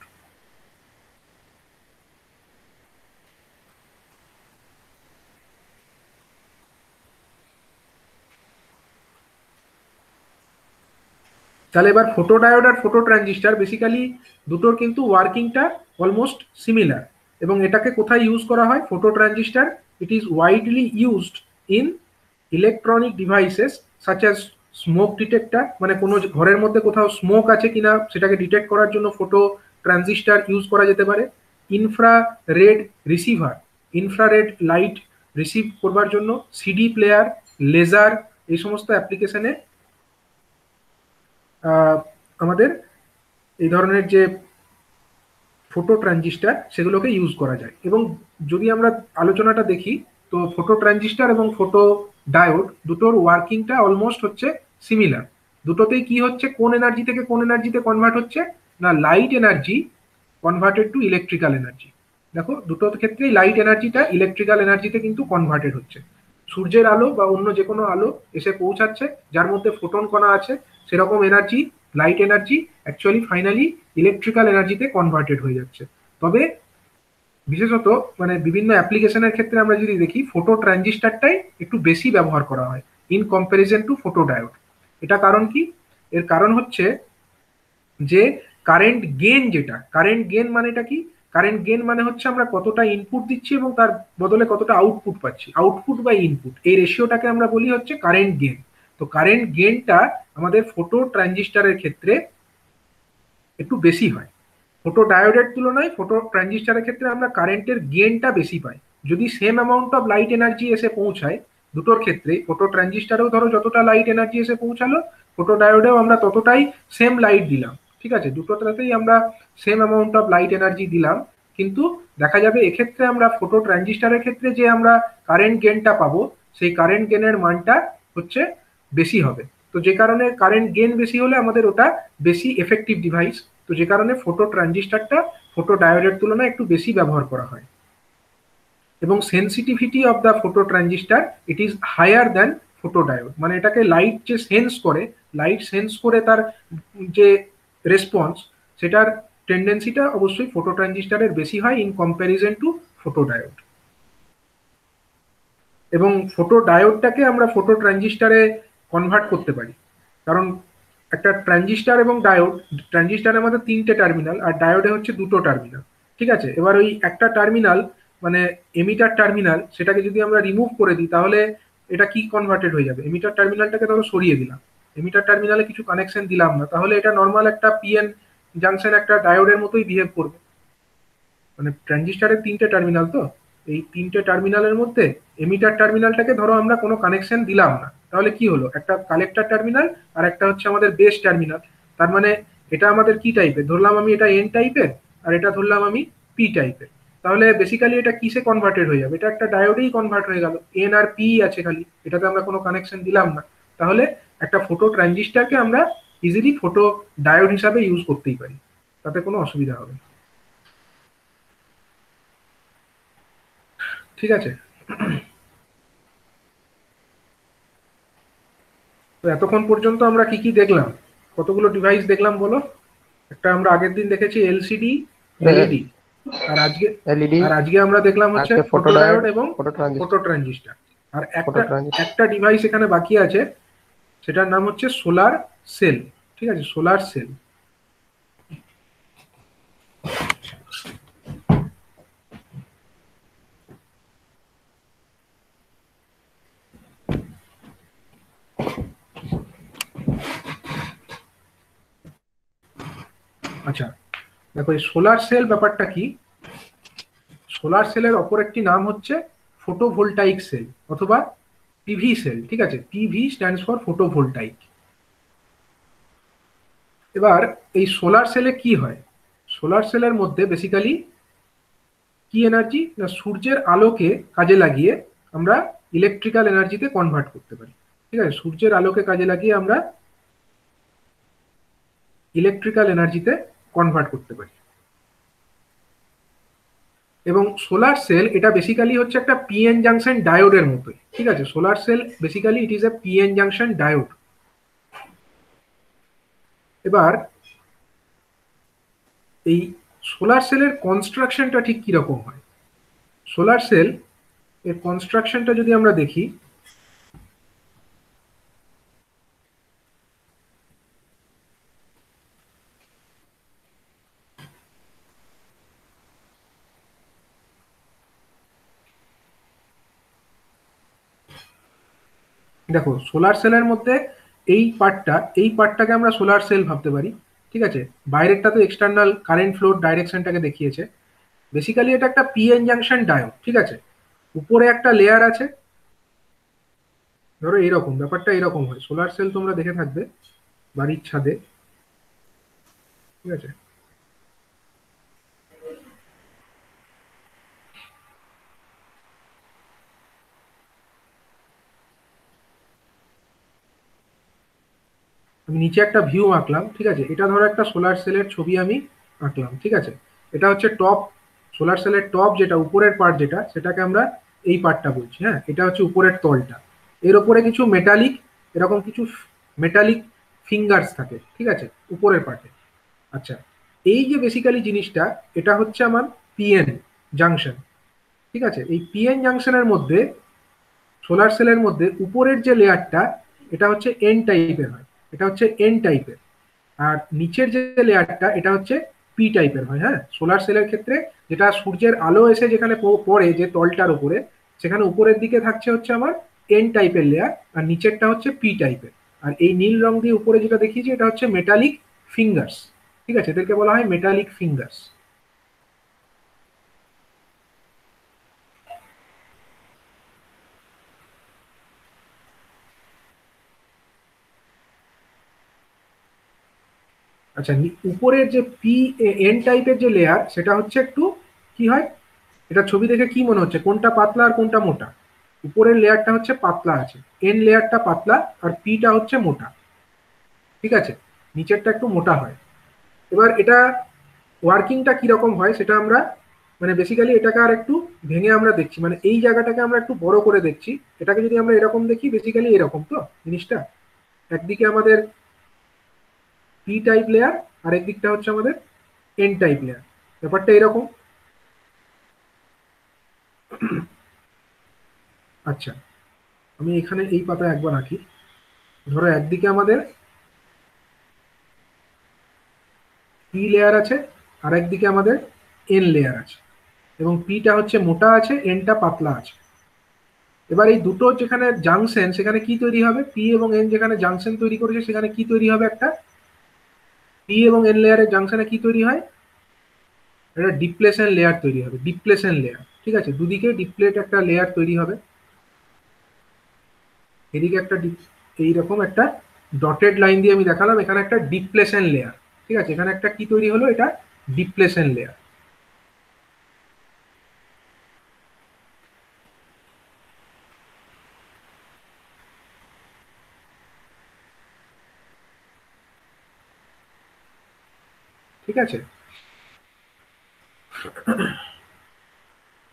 তাহলে এবার ফটো ডায়োড আর ফটো ট্রানজিস্টার বেসিক্যালি দুটোর কিন্তু ওয়ার্কিংটা অলমোস্ট সিমিলার, এবং এটাকে কোথায় ইউজ করা হয়, photo transistor it is widely used in electronic devices such as smoke detector, মানে কোনো ঘরের মধ্যে কোথাও স্মোক আছে কিনা সেটাকে ডিটেক্ট করার জন্য ফটো ট্রানজিস্টার ইউজ করা যেতে পারে। Infrared receiver, infrared light receive করবার জন্য, সিডি প্লেয়ার, লেজার, এই সমস্ত অ্যাপ্লিকেশনে আমাদের এই ধরনের যে ফটো ট্রানজিস্টার সেগুলোকে ইউজ করা যায়। এবং যদি আমরা আলোচনাটা দেখি তো ফটো ট্রানজিস্টার এবং ফটো ডায়োড দুটোর ওয়ার্কিংটা অলমোস্ট হচ্ছে সিমিলার। দুটোতেই কি হচ্ছে, কোন এনার্জি থেকে কোন এনার্জিতে কনভার্ট হচ্ছে না, light energy converted to electrical energy. দেখো দুটো ক্ষেত্রেই লাইট এনার্জিটা ইলেকট্রিক্যাল এনার্জিতে কিন্তু কনভার্টেড হচ্ছে। সূর্যের আলো বা অন্য যে কোনো আলো এসে পৌঁছাচ্ছে যার মধ্যে ফোটন কণা আছে, সেরকম energy, light energy actually finally electrical এনার্জিতে কনভার্টেড হয়ে যাচ্ছে। তবে বিশেষত মানে বিভিন্ন অ্যাপ্লিকেশনের ক্ষেত্রে আমরা যদি দেখি ফটো ট্রানজিস্টারটাই একটু বেশি ব্যবহার করা হয় in comparison two photo diode. এটা কারণ কি, এর কারণ হচ্ছে যে কারেন্ট গেন যেটা, কারেন্ট গেন মানেটা কি? কারেন্ট গেন মানে হচ্ছে আমরা কতটা ইনপুট দিচ্ছি এবং তার বদলে কতটা আউটপুট পাচ্ছি, আউটপুট বাই ইনপুট, এই রেশিওটাকে আমরা বলি হচ্ছে কারেন্ট গেন। তো কারেন্ট গেনটা আমাদের ফটো ট্রানজিস্টারের ক্ষেত্রে একটু বেশি হয়। ফটো ডায়োডের তুলনায় ফটো ট্রানজিস্টারের ক্ষেত্রে আমরা কারেন্টের গেনটা বেশি পাই। যদি same amount of light energy এসে পৌঁছায় দুটোর ক্ষেত্রে, ফটো ট্রানজিস্টারেও ধরো যতটা লাইট এনার্জি এসে পৌঁছালো, ফটো ডায়োডেও আমরা ততটাই সেম লাইট দিলাম, ঠিক আছে, দুটোটাতেই আমরা same amount of light energy দিলাম, কিন্তু দেখা যাবে এক্ষেত্রে আমরা ফটো ট্রানজিস্টারের ক্ষেত্রে যে আমরা কারেন্ট গেনটা পাবো, সেই কারেন্ট গেনের মানটা হচ্ছে বেশি হবে। তো যে কারণে কারেন্ট গেন বেশি হলে আমাদের ওটা বেশি এফেক্টিভ ডিভাইস, তো যে কারণে ফটো ট্রানজিস্টারটা ফটো ডায়োডের তুলনায় একটু বেশি ব্যবহার করা হয়। এবং sensitivity of the photo transistor it is higher than photo diode, মানে এটাকে লাইট যে সেন্স করে, লাইট সেন্স করে তার যে রেসপন্স, সেটার টেন্ডেন্সিটা অবশ্যই ফটো ট্রানজিস্টারের বেশি হয় in comparison two photo diode. এবং ফটো ডায়োডটাকে আমরা ফটো ট্রানজিস্টারে কনভার্ট করতে পারি, কারণ একটা ট্রানজিস্টার এবং ডায়োড, ট্রানজিস্টারের মধ্যে 3টে টার্মিনাল আর ডায়োডে হচ্ছে 2টো টার্মিনাল, ঠিক আছে। এবার ওই একটা টার্মিনাল মানে এমিটার টার্মিনাল, সেটাকে যদি আমরা রিমুভ করে দিই তাহলে এটা কি কনভার্টেড হয়ে যাবে? এমিটার টার্মিনালটাকে ধরো সরিয়ে দিলাম, এমিটার টার্মিনালে কিছু কানেকশন দিলাম না, তাহলে এটা নর্মাল একটা পিএন জাংশন একটা ডায়োডের মতোই বিহেভ করবে। মানে ট্রানজিস্টারের 3টে টার্মিনাল, তো এই 3টে টার্মিনালের মধ্যে এমিটার টার্মিনালটাকে ধরো আমরা কোনো কানেকশন দিলাম না, তাহলে কি হলো? একটা কালেক্টর টার্মিনাল আর একটা হচ্ছে আমাদের বেস টার্মিনাল। তার মানে এটা আমাদের কি টাইপের ধরলাম আমি? এটা এন টাইপের, আর এটা ধরলাম আমি পি টাইপের। তাহলে বেসিক্যালি এটা কিসে কনভার্টেড হয়ে যাবে? এটা একটা ডায়োডেই কনভার্ট হয়ে গেল, এন আর পি আছে খালি, এটাতে আমরা কোনো কানেকশন দিলাম না। তাহলে একটা ফটো ট্রানজিস্টারকে আমরা ইজিলি ফটো ডায়োড হিসাবে ইউজ করতেই পারি, তাতে কোনো অসুবিধা হবে না, ঠিক আছে। তো এতক্ষণ পর্যন্ত আমরা কি কি দেখলাম? কতগুলো ডিভাইস দেখলাম বলো? একটা আমরা আগের দিন দেখেছি এলসিডি, এলইডি, আর আজকে এলইডি, আমরা দেখলাম হচ্ছে আজকে ফটো ডায়োড, ফটোডায়োড এবং ফটো ট্রানজিস্টার, ফটো ট্রানজিস্টার। আর ফটো একটা ট্রানজিস্টার। একটা ডিভাইস এখানে বাকি আছে, সেটার নাম হচ্ছে সোলার সেল, ঠিক আছে, সোলার সেল। আচ্ছা দেখো, এই সোলার সেল ব্যাপারটা কি? সোলার সেলের অপর একটি নাম হচ্ছে ফটোভোল্টাইক সেল অথবা পিভি সেল, ঠিক আছে, পিভি স্ট্যান্ডস ফর ফটোভোল্টাইক। এবার এই সোলার সেলে কি হয়? সোলার সেলের মধ্যে বেসিক্যালি কি এনার্জি না, সূর্যের আলোকে কাজে লাগিয়ে আমরা ইলেকট্রিক্যাল এনার্জিতে কনভার্ট করতে পারি, ঠিক আছে, সূর্যের আলোকে কাজে লাগিয়ে আমরা ইলেকট্রিক্যাল এনার্জিতে কনভার্ট করতে পারি। এবং সোলার সেল এটা বেসিক্যালি হচ্ছে একটা পিএন জাংশন ডায়োডের মতোই, ঠিক আছে, solar cell basically it is a PN junction diode. এবার এই সোলার সেলের কনস্ট্রাকশনটা ঠিক কিরকম হয়? সোলার সেল এর কনস্ট্রাকশনটা যদি আমরা দেখি, দেখো সোলার সেলের মধ্যে এই পার্টটাকে আমরা সোলার সেল ভাবতে পারি, ঠিক আছে। বাইরেরটা তো এক্সটার্নাল কারেন্ট ফ্লোর ডাইরেকশনটাকে দেখিয়েছে। বেসিক্যালি এটা একটা পিএন জাংশন ডায়োড, ঠিক আছে। উপরে একটা লেয়ার আছে, ধরো এইরকম, ব্যাপারটা এরকম হয়। সোলার সেল তোমরা দেখে থাকবে বাড়ির ছাদে, ঠিক আছে। আমি নিচে একটা ভিউ আঁকলাম, ঠিক আছে, এটা ধরো একটা সোলার সেলের ছবি আমি আঁকলাম, ঠিক আছে। এটা হচ্ছে টপ, সোলার সেলের টপ যেটা উপরের পার্ট যেটা, সেটাকে আমরা এই পার্টটা বলছি, হ্যাঁ, এটা হচ্ছে উপরের তলটা। এর উপরে কিছু মেটালিক, এরকম কিছু মেটালিক ফিঙ্গার্স থাকে, ঠিক আছে, উপরের পার্টে। আচ্ছা, এই যে বেসিক্যালি জিনিসটা, এটা হচ্ছে আমার পিএন জাংশন, ঠিক আছে। এই পিএন জাংশনের মধ্যে, সোলার সেলের মধ্যে উপরের যে লেয়ারটা, এটা হচ্ছে এন টাইপের হয়, এটা হচ্ছে এন টাইপের। আর নিচের যে লেয়ারটা এটা হচ্ছে পি টাইপের হয়। হ্যাঁ, সোলার সেলের ক্ষেত্রে যেটা সূর্যের আলো এসে যেখানে পড়ে যে তলটার উপরে, সেখানে উপরের দিকে থাকছে হচ্ছে আমার এন টাইপের লেয়ার, আর নিচেরটা হচ্ছে পি টাইপের। আর এই নীল রং দিয়ে উপরে যেটা দেখিয়েছি এটা হচ্ছে মেটালিক ফিঙ্গার্স। ঠিক আছে, এদেরকে বলা হয় মেটালিক ফিঙ্গার্স। আচ্ছা, উপরের যে পি এন টাইপের যে লেয়ার সেটা হচ্ছে একটু কি হয়, এটা ছবি দেখে কি মনে হচ্ছে কোনটা পাতলা আর কোনটা মোটা? উপরের লেয়ারটা হচ্ছে পাতলা আছে, এন লেয়ারটা পাতলা, আর পিটা হচ্ছে মোটা। ঠিক আছে, নিচেরটা একটু মোটা হয়। এবার এটা ওয়ার্কিংটা কিরকম হয় সেটা আমরা মানে বেসিক্যালি এটাকে আর একটু ভেঙে আমরা দেখছি, মানে এই জায়গাটাকে আমরা একটু বড় করে দেখছি। এটাকে যদি আমরা এরকম দেখি, বেসিক্যালি এরকম তো জিনিসটা, একদিকে আমাদের পি টাইপ লেয়ার আর একদিকটা হচ্ছে আমাদের এন টাইপ লেয়ার, ব্যাপারটা এরকম। আচ্ছা, আমি এখানে এই পাতা একবার আঁকি। ধরো একদিকে আমাদের পি লেয়ার আছে, আর একদিকে আমাদের এন লেয়ার আছে, এবং পিটা হচ্ছে মোটা আছে, এনটা পাতলা আছে। এবার এই দুটো যেখানে জাংশন, সেখানে কি তৈরি হবে? পি এবং এন যেখানে জাংশন তৈরি করেছে সেখানে কি তৈরি হবে? একটা পি এবং এন লেয়ারের জাংশনে কি তৈরি হয়? একটা ডিপ্লেশন লেয়ার তৈরি হবে, ডিপ্লেশন লেয়ার। ঠিক আছে, দুদিকে ডিপ্লেট একটা লেয়ার তৈরি হবে। এদিকে একটা এইরকম একটা ডটেড লাইন দিয়ে আমি দেখালাম, এখানে একটা ডিপ্লেশন লেয়ার। ঠিক আছে, এখানে একটা কি তৈরি হলো? এটা ডিপ্লেশন লেয়ার। ঠিক আছে,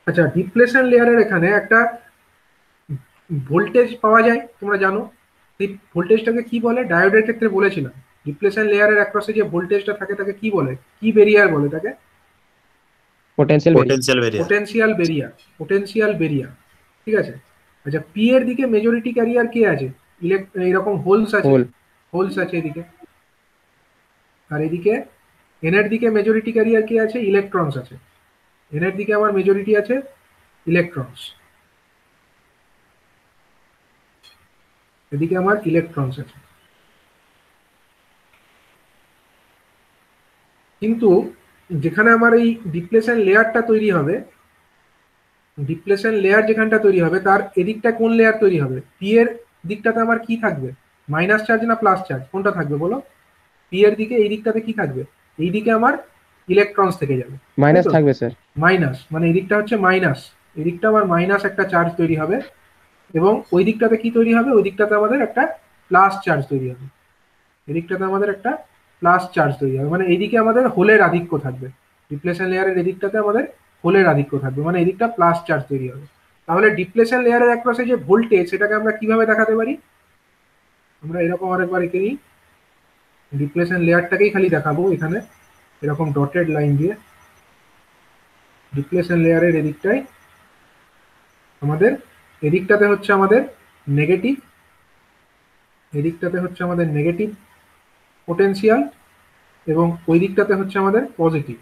আচ্ছা, ডিপ্লেশন লেয়ারের এখানে একটা ভোল্টেজ পাওয়া যায়, তোমরা জানো। সেই ভোল্টেজটাকে কি বলে? ডায়োডের ক্ষেত্রে বলেছিলাম, ডিপ্লেশন লেয়ারের অ্যাক্রসে যে ভোল্টেজটা থাকে তাকে কি বলে, কি বেরিয়ার বলে তাকে? Potential variation. Potential barrier. Potential barrier, potential barrier. ঠিক আছে, আচ্ছা, পি এর দিকে মেজরিটি ক্যারিয়ার কে আছে? এইরকম হোলস আছে, হোল। হোলস আছে এদিকে। আর এদিকে এন এর দিকে মেজরিটি ক্যারিয়ার কে আছে? ইলেকট্রনস আছে। এন এর দিকে আমার মেজরিটি আছে ইলেকট্রনস, এদিকে আমার ইলেকট্রনস আছে। কিন্তু যেখানে আমার এই ডিপ্লেশন লেয়ারটা তৈরি হবে, ডিপ্লেশন লেয়ার যেখানটা তৈরি হবে তার এদিকটা কোন লেয়ার তৈরি হবে? পি এর দিকটাতে আমার কি থাকবে? মাইনাস চার্জ না প্লাস চার্জ, কোনটা থাকবে বলো? পি এর দিকে এই দিকটাতে কি থাকবে? এই দিকে আমার ইলেকট্রনস থেকে যাবে, মাইনাস থাকবে স্যার। মাইনাস, মানে এই দিকটা হচ্ছে মাইনাস, এই দিকটা আমার মাইনাস একটা চার্জ তৈরি হবে, এবং ওই দিকটাতে কি তৈরি হবে? ওই দিকটাতে আমাদের একটা প্লাস চার্জ তৈরি হবে, এদিকটাতে আমাদের একটা প্লাস চার্জ তৈরি হবে, মানে এইদিকে আমাদের হোলের আধিক্য থাকবে। ডিপ্লেশন লেয়ারের এদিকটাতে আমাদের হোলের আধিক্য থাকবে, মানে এদিকটা প্লাস চার্জ তৈরি হবে। তাহলে ডিপ্লেশন লেয়ারের অ্যাক্রসে যে ভোল্টেজ, সেটাকে আমরা কিভাবে দেখাতে পারি? আমরা এরকম আরেকবার এঁকে নিই, ডিপ্লেশন লেয়ারটাকেই খালি দেখাবো এখানে এরকম ডটেড লাইন দিয়ে। ডিপ্লেশন লেয়ারের এদিকটাই আমাদের, এদিকটাতে হচ্ছে আমাদের নেগেটিভ, এদিকটাতে হচ্ছে আমাদের নেগেটিভ পোটেনশিয়াল, এবং ওই দিকটাতে হচ্ছে আমাদের পজিটিভ,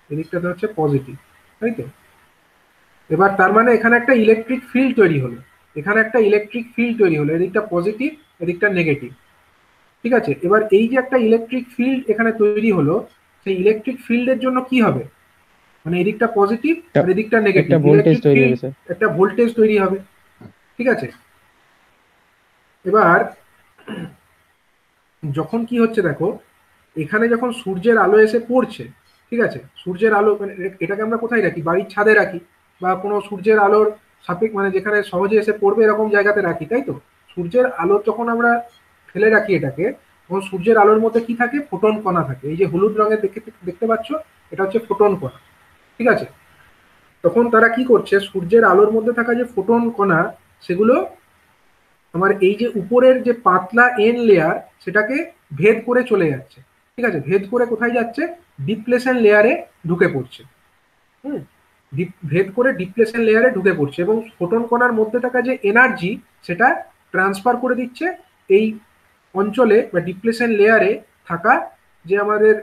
এদিকটাতে হচ্ছে পজিটিভ, তাই তো? এবার তার মানে এখানে একটা ইলেকট্রিক ফিল্ড তৈরি হলো, এখানে একটা ইলেকট্রিক ফিল্ড তৈরি হলো, এদিকটা পজিটিভ এদিকটা নেগেটিভ। ঠিক আছে, এবার এই যে একটা ইলেকট্রিক ফিল্ড এখানে তৈরি হলো, সেই ইলেকট্রিক ফিল্ডের জন্য কি হবে? মানে এদিকটা পজিটিভ আর এদিকটা নেগেটিভ, একটা ভোল্টেজ ইলেকট্রিক তৈরি ফিল্ড, হবে স্যার। একটা ভোল্টেজ তৈরি হবে। ঠিক আছে, এবার যখন কি হচ্ছে দেখো, এখানে যখন সূর্যের আলো এসে পড়ছে, ঠিক আছে, সূর্যের আলো মানে এটাকে আমরা কোথায় রাখি? বাড়ির ছাদে রাখি, বা কোনো সূর্যের আলোর মানে যেখানে সহজে এসে পড়বে এরকম জায়গাতে রাখি, তাই তো? সূর্যের আলো যখন আমরা ফেলে রাখি এটাকে, তখন সূর্যের আলোর মধ্যে কি থাকে? ফোটন কণা থাকে। এই যে হলুদ রঙের দেখতে দেখতে পাচ্ছ, এটা হচ্ছে ফোটন কণা। ঠিক আছে, তখন তারা কি করছে? সূর্যের আলোর মধ্যে থাকা যে ফোটন কণা, সেগুলো আমার এই যে উপরের যে পাতলা এন লেয়ার, সেটাকে ভেদ করে চলে যাচ্ছে। ঠিক আছে, ভেদ করে কোথায় যাচ্ছে? ডিপ্লেশন লেয়ারে ঢুকে পড়ছে। হুম, ভেদ করে ডিপ্লেশন লেয়ারে ঢুকে পড়ছে, এবং ফোটন কণার মধ্যে থাকা যে এনার্জি, সেটা ট্রান্সফার করে দিচ্ছে এই অঞ্চলে বা ডিপ্লেশন লেয়ারে থাকা যে আমাদের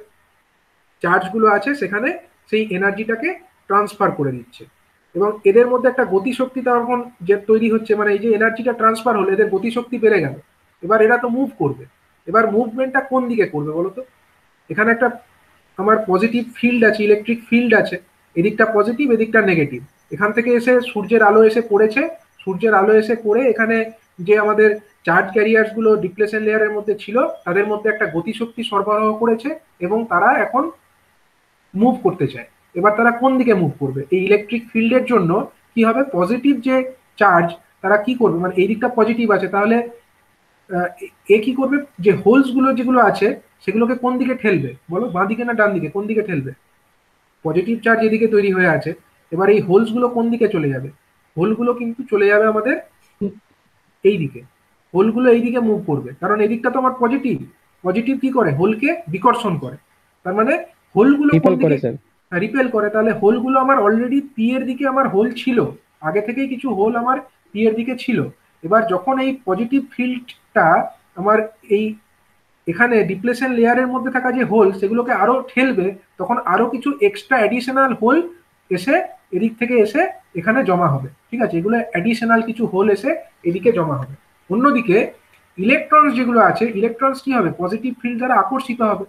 চার্জগুলো আছে সেখানে সেই এনার্জিটাকে ট্রান্সফার করে দিচ্ছে। এবং এদের মধ্যে একটা গতিশক্তি তখন যে তৈরি হচ্ছে, মানে এই যে এনার্জিটা ট্রান্সফার হলে এদের গতিশক্তি বেড়ে গেল। এবার এরা তো মুভ করবে। এবার মুভমেন্টটা কোন দিকে করবে বলতো? এখানে একটা আমার পজিটিভ ফিল্ড আছে, ইলেকট্রিক ফিল্ড আছে, এদিকটা পজিটিভ এদিকটা নেগেটিভ। এখান থেকে এসে সূর্যের আলো এসে পড়েছে, সূর্যের আলো এসে পড়ে এখানে যে আমাদের চার্জ ক্যারিয়ার্স গুলো ডিপ্লেশন লেয়ারের মধ্যে ছিল তাদের মধ্যে একটা গতিশক্তি সরবরাহ করেছে এবং তারা এখন মুভ করতে চায়। এবার তারা কোন দিকে মুভ করবে? এই ইলেকট্রিক ফিল্ডের জন্য কি হবে, পজিটিভ যে চার্জ তারা কি করবে, মানে এই দিকটা পজিটিভ আছে, তাহলে এ কি করবে, যে হোলস গুলো যেগুলো আছে সেগুলোকে কোন দিকে ঠেলবে বলো, বাঁ দিকে না ডান দিকে, কোন দিকে ঠেলবে? পজিটিভ চার্জ এদিকে তৈরি হয়ে আছে, এবার এই হোলস গুলো কোন দিকে চলে যাবে? হোলগুলো কিন্তু চলে যাবে আমাদের এই দিকে। হোলগুলো এই দিকে মুভ করবে, কারণ এই দিকটা তো আমার পজিটিভ। পজিটিভ কি করে, হোলকে বিকর্ষণ করে। তার মানে হোলগুলো কোন রিপল দিকে করেছেন। রিপেল করে। তাহলে হোলগুলো আমার অলরেডি পি এর দিকে আমার হোল ছিল, আগে থেকেই কিছু হোল আমার পি এর দিকে ছিল। এবার যখন এই পজিটিভ ফিল্ডটা আমার এই এখানে ডিপ্লেশন লেয়ারের মধ্যে থাকা যে হোল সেগুলোকে আরো ঠেলবে, তখন আরো কিছু এক্সট্রা অ্যাডিশনাল হোল এসে এদিক থেকে এসে এখানে জমা হবে। ঠিক আছে, এগুলো অ্যাডিশনাল কিছু হোল এসে এদিকে জমা হবে। অন্যদিকে ইলেকট্রনস যেগুলো আছে, ইলেকট্রনস কি হবে, পজিটিভ ফিল্ড দ্বারা আকর্ষিত হবে।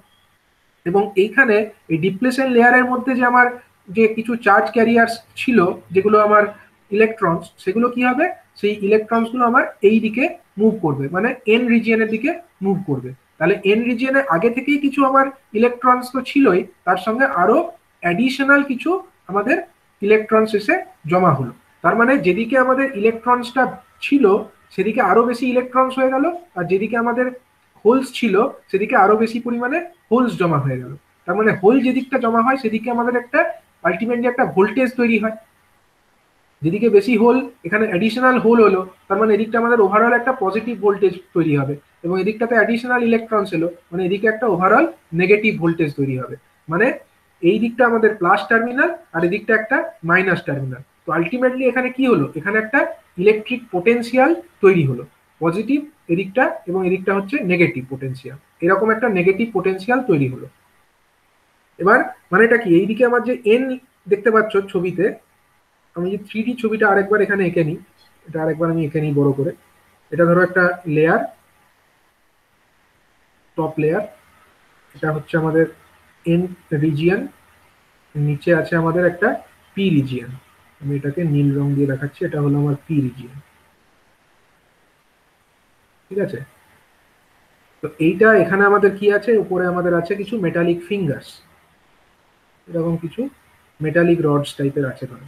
এবং এইখানে এই ডিপ্লেশন লেয়ারের মধ্যে যে আমার যে কিছু চার্জ ক্যারিয়ার্স ছিল যেগুলো আমার ইলেকট্রনস, সেগুলো কি হবে, সেই ইলেকট্রনস গুলো আমার এই দিকে মুভ করবে, মানে এন রিজিয়নের দিকে মুভ করবে। তাহলে এন রিজিয়নে আগে থেকেই কিছু আমার ইলেকট্রনস তো ছিলই, তার সঙ্গে আরো অ্যাডিশনাল কিছু আমাদের ইলেকট্রনস এসে জমা হলো। তার মানে যেদিকে আমাদের ইলেকট্রনসটা ছিল সেদিকে আরো বেশি ইলেকট্রনস হয়ে গেল, আর যেদিকে আমাদের হোলস ছিল সেদিকে আরো বেশি পরিমাণে হোলস জমা হয়ে গেল। তার মানে হোল যেদিকটা জমা হয় সেদিকে আমাদের একটা আলটিমেটলি একটা ভোল্টেজ তৈরি হয়। যেদিকে বেশি হোল, এখানে অ্যাডিশনাল হোল হলো, তার মানে এদিকটা আমাদের ওভারঅল একটা পজিটিভ ভোল্টেজ তৈরি হবে। এবং এদিকটাতে অ্যাডিশনাল ইলেকট্রনস এলো, মানে এদিকে একটা ওভারঅল নেগেটিভ ভোল্টেজ তৈরি হবে। মানে এই দিকটা আমাদের প্লাস টার্মিনাল আর এদিকটা একটা মাইনাস টার্মিনাল। তো আলটিমেটলি এখানে কি হলো, এখানে একটা ইলেকট্রিক পোটেনশিয়াল তৈরি হলো, পজিটিভ এদিকটা এবং এদিকটা হচ্ছে নেগেটিভ পোটেনশিয়াল। এরকম একটা নেগেটিভ পোটেনশিয়াল তৈরি হলো। এবার মানে এটা কি, এইদিকে আমার যে এন দেখতে পাচ্ছ ছবিতে, আমি যে থ্রি ডি ছবিটা আরেকবার এখানে এঁকে নিই, এটা আরেকবার আমি এঁকে নিই বড় করে। এটা ধরো একটা লেয়ার, টপ লেয়ার, এটা হচ্ছে আমাদের এন রিজিয়ন, নিচে আছে আমাদের একটা পি রিজিয়ন। আমি এটাকে নীল রং দিয়ে দেখাচ্ছি, এটা হলো আমার পি রিজিয়ন। ঠিক আছে, তো এইটা এখানে আমাদের কি আছে, উপরে আমাদের আছে কিছু মেটালিক ফিঙ্গার্স, এরকম কিছু মেটালিক রডস টাইপের আছে ধরো।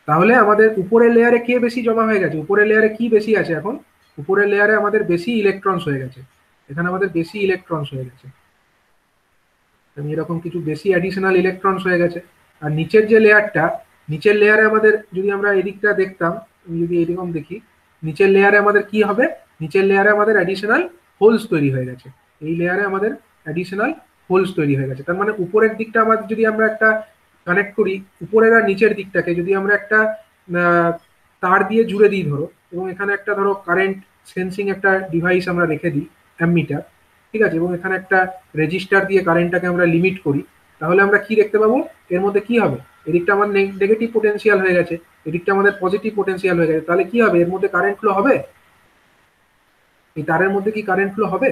তাহলে আমাদের উপরের লেয়ারে কে বেশি জমা হয়ে গেছে, উপরের লেয়ারে কি বেশি আছে এখন, উপরের লেয়ারে আমাদের বেশি ইলেকট্রনস হয়ে গেছে, এখানে আমাদের বেশি ইলেকট্রনস হয়ে গেছে, এরকম কিছু বেশি অ্যাডিশনাল ইলেকট্রনস হয়ে গেছে। আর নিচের যে লেয়ারটা, নিচের লেয়ারে আমাদের যদি আমরা এদিকটা দেখতাম, আমি যদি এরকম দেখি, নিচের লেয়ারে আমাদের কি হবে, নিচের লেয়ারে আমাদের অ্যাডিশনাল হোলস তৈরি হয়ে গেছে, এই লেয়ারে আমাদের অ্যাডিশনাল হোলস তৈরি হয়ে গেছে। তার মানে উপরের দিকটা আমাদের যদি আমরা একটা কানেক্ট করি, উপরের আর নিচের দিকটাকে যদি আমরা একটা তার দিয়ে জুড়ে দিই ধরো, এবং এখানে একটা ধরো কারেন্ট সেন্সিং একটা ডিভাইস আমরা রেখে দিই, অ্যামমিটার, ঠিক আছে, এবং এখানে একটা রেজিস্টার দিয়ে কারেন্টটাকে আমরা লিমিট করি, তাহলে আমরা কি দেখতে পাবো, এর মধ্যে কি হবে, এদিকটা আমার নেগেটিভ পোটেনশিয়াল হয়ে গেছে, এদিকটা আমাদের পজিটিভ পোটেনশিয়াল হয়ে গেছে। তাহলে কি হবে, এর মধ্যে কারেন্ট ফ্লো হবে, এই তারের মধ্যে কি কারেন্ট ফ্লো হবে?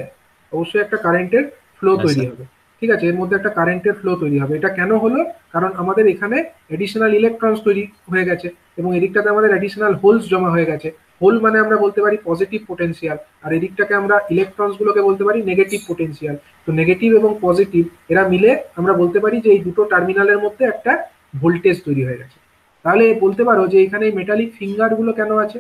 অবশ্যই একটা কারেন্টের ফ্লো তৈরি হবে। ঠিক আছে, এর মধ্যে একটা কারেন্টের ফ্লো তৈরি হবে। এটা কেন হলো, কারণ আমাদের এখানে এডিশনাল ইলেকট্রনস তৈরি হয়ে গেছে এবং এদিকটাতে আমাদের এডিশনাল হোলস জমা হয়ে গেছে। হোল মানে আমরা বলতে পারি পজিটিভ পোটেনশিয়াল, আর এদিকটাকে আমরা ইলেকট্রনস গুলোকে বলতে পারি নেগেটিভ পোটেনশিয়াল। তো নেগেটিভ এবং পজিটিভ এরা মিলে আমরা বলতে পারি যে এই দুটো টার্মিনালের মধ্যে একটা ভোল্টেজ তৈরি হয়ে গেছে। তাহলে বলতে পারো যে এখানে মেটালিক ফিঙ্গার গুলো কেন আছে।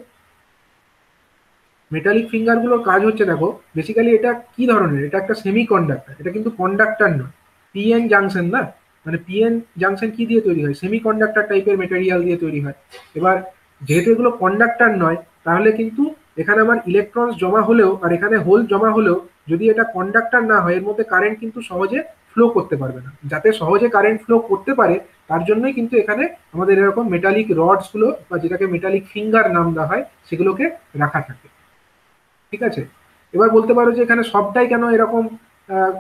মেটালিক ফিঙ্গার গুলোর কাজ হচ্ছে, দেখো বেসিক্যালি এটা কি ধরনের, এটা একটা সেমি কন্ডাক্টর, এটা কিন্তু কন্ডাক্টর নয়, পিএন জাংশন না, মানে পিএন জাংশন কি দিয়ে তৈরি হয়, সেমি কন্ডাক্টর টাইপের মেটেরিয়াল দিয়ে তৈরি হয়। এবার যেহেতু এগুলো কন্ডাক্টর নয়, তাহলে কিন্তু এখানে আমার ইলেকট্রনস জমা হলেও আর এখানে হোল জমা হলেও যদি এটা কন্ডাক্টর না হয়, এর মধ্যে কারেন্ট কিন্তু সহজে ফ্লো করতে পারবে না। যাতে সহজে কারেন্ট ফ্লো করতে পারে তার জন্যই কিন্তু এখানে আমাদের এরকম মেটালিক রডস গুলো বা যেটাকে মেটালিক ফিঙ্গার নাম দেওয়া হয় সেগুলোকে রাখা থাকে। ঠিক আছে, এবার বলতে পারো যে এখানে সবটাই কেন এরকম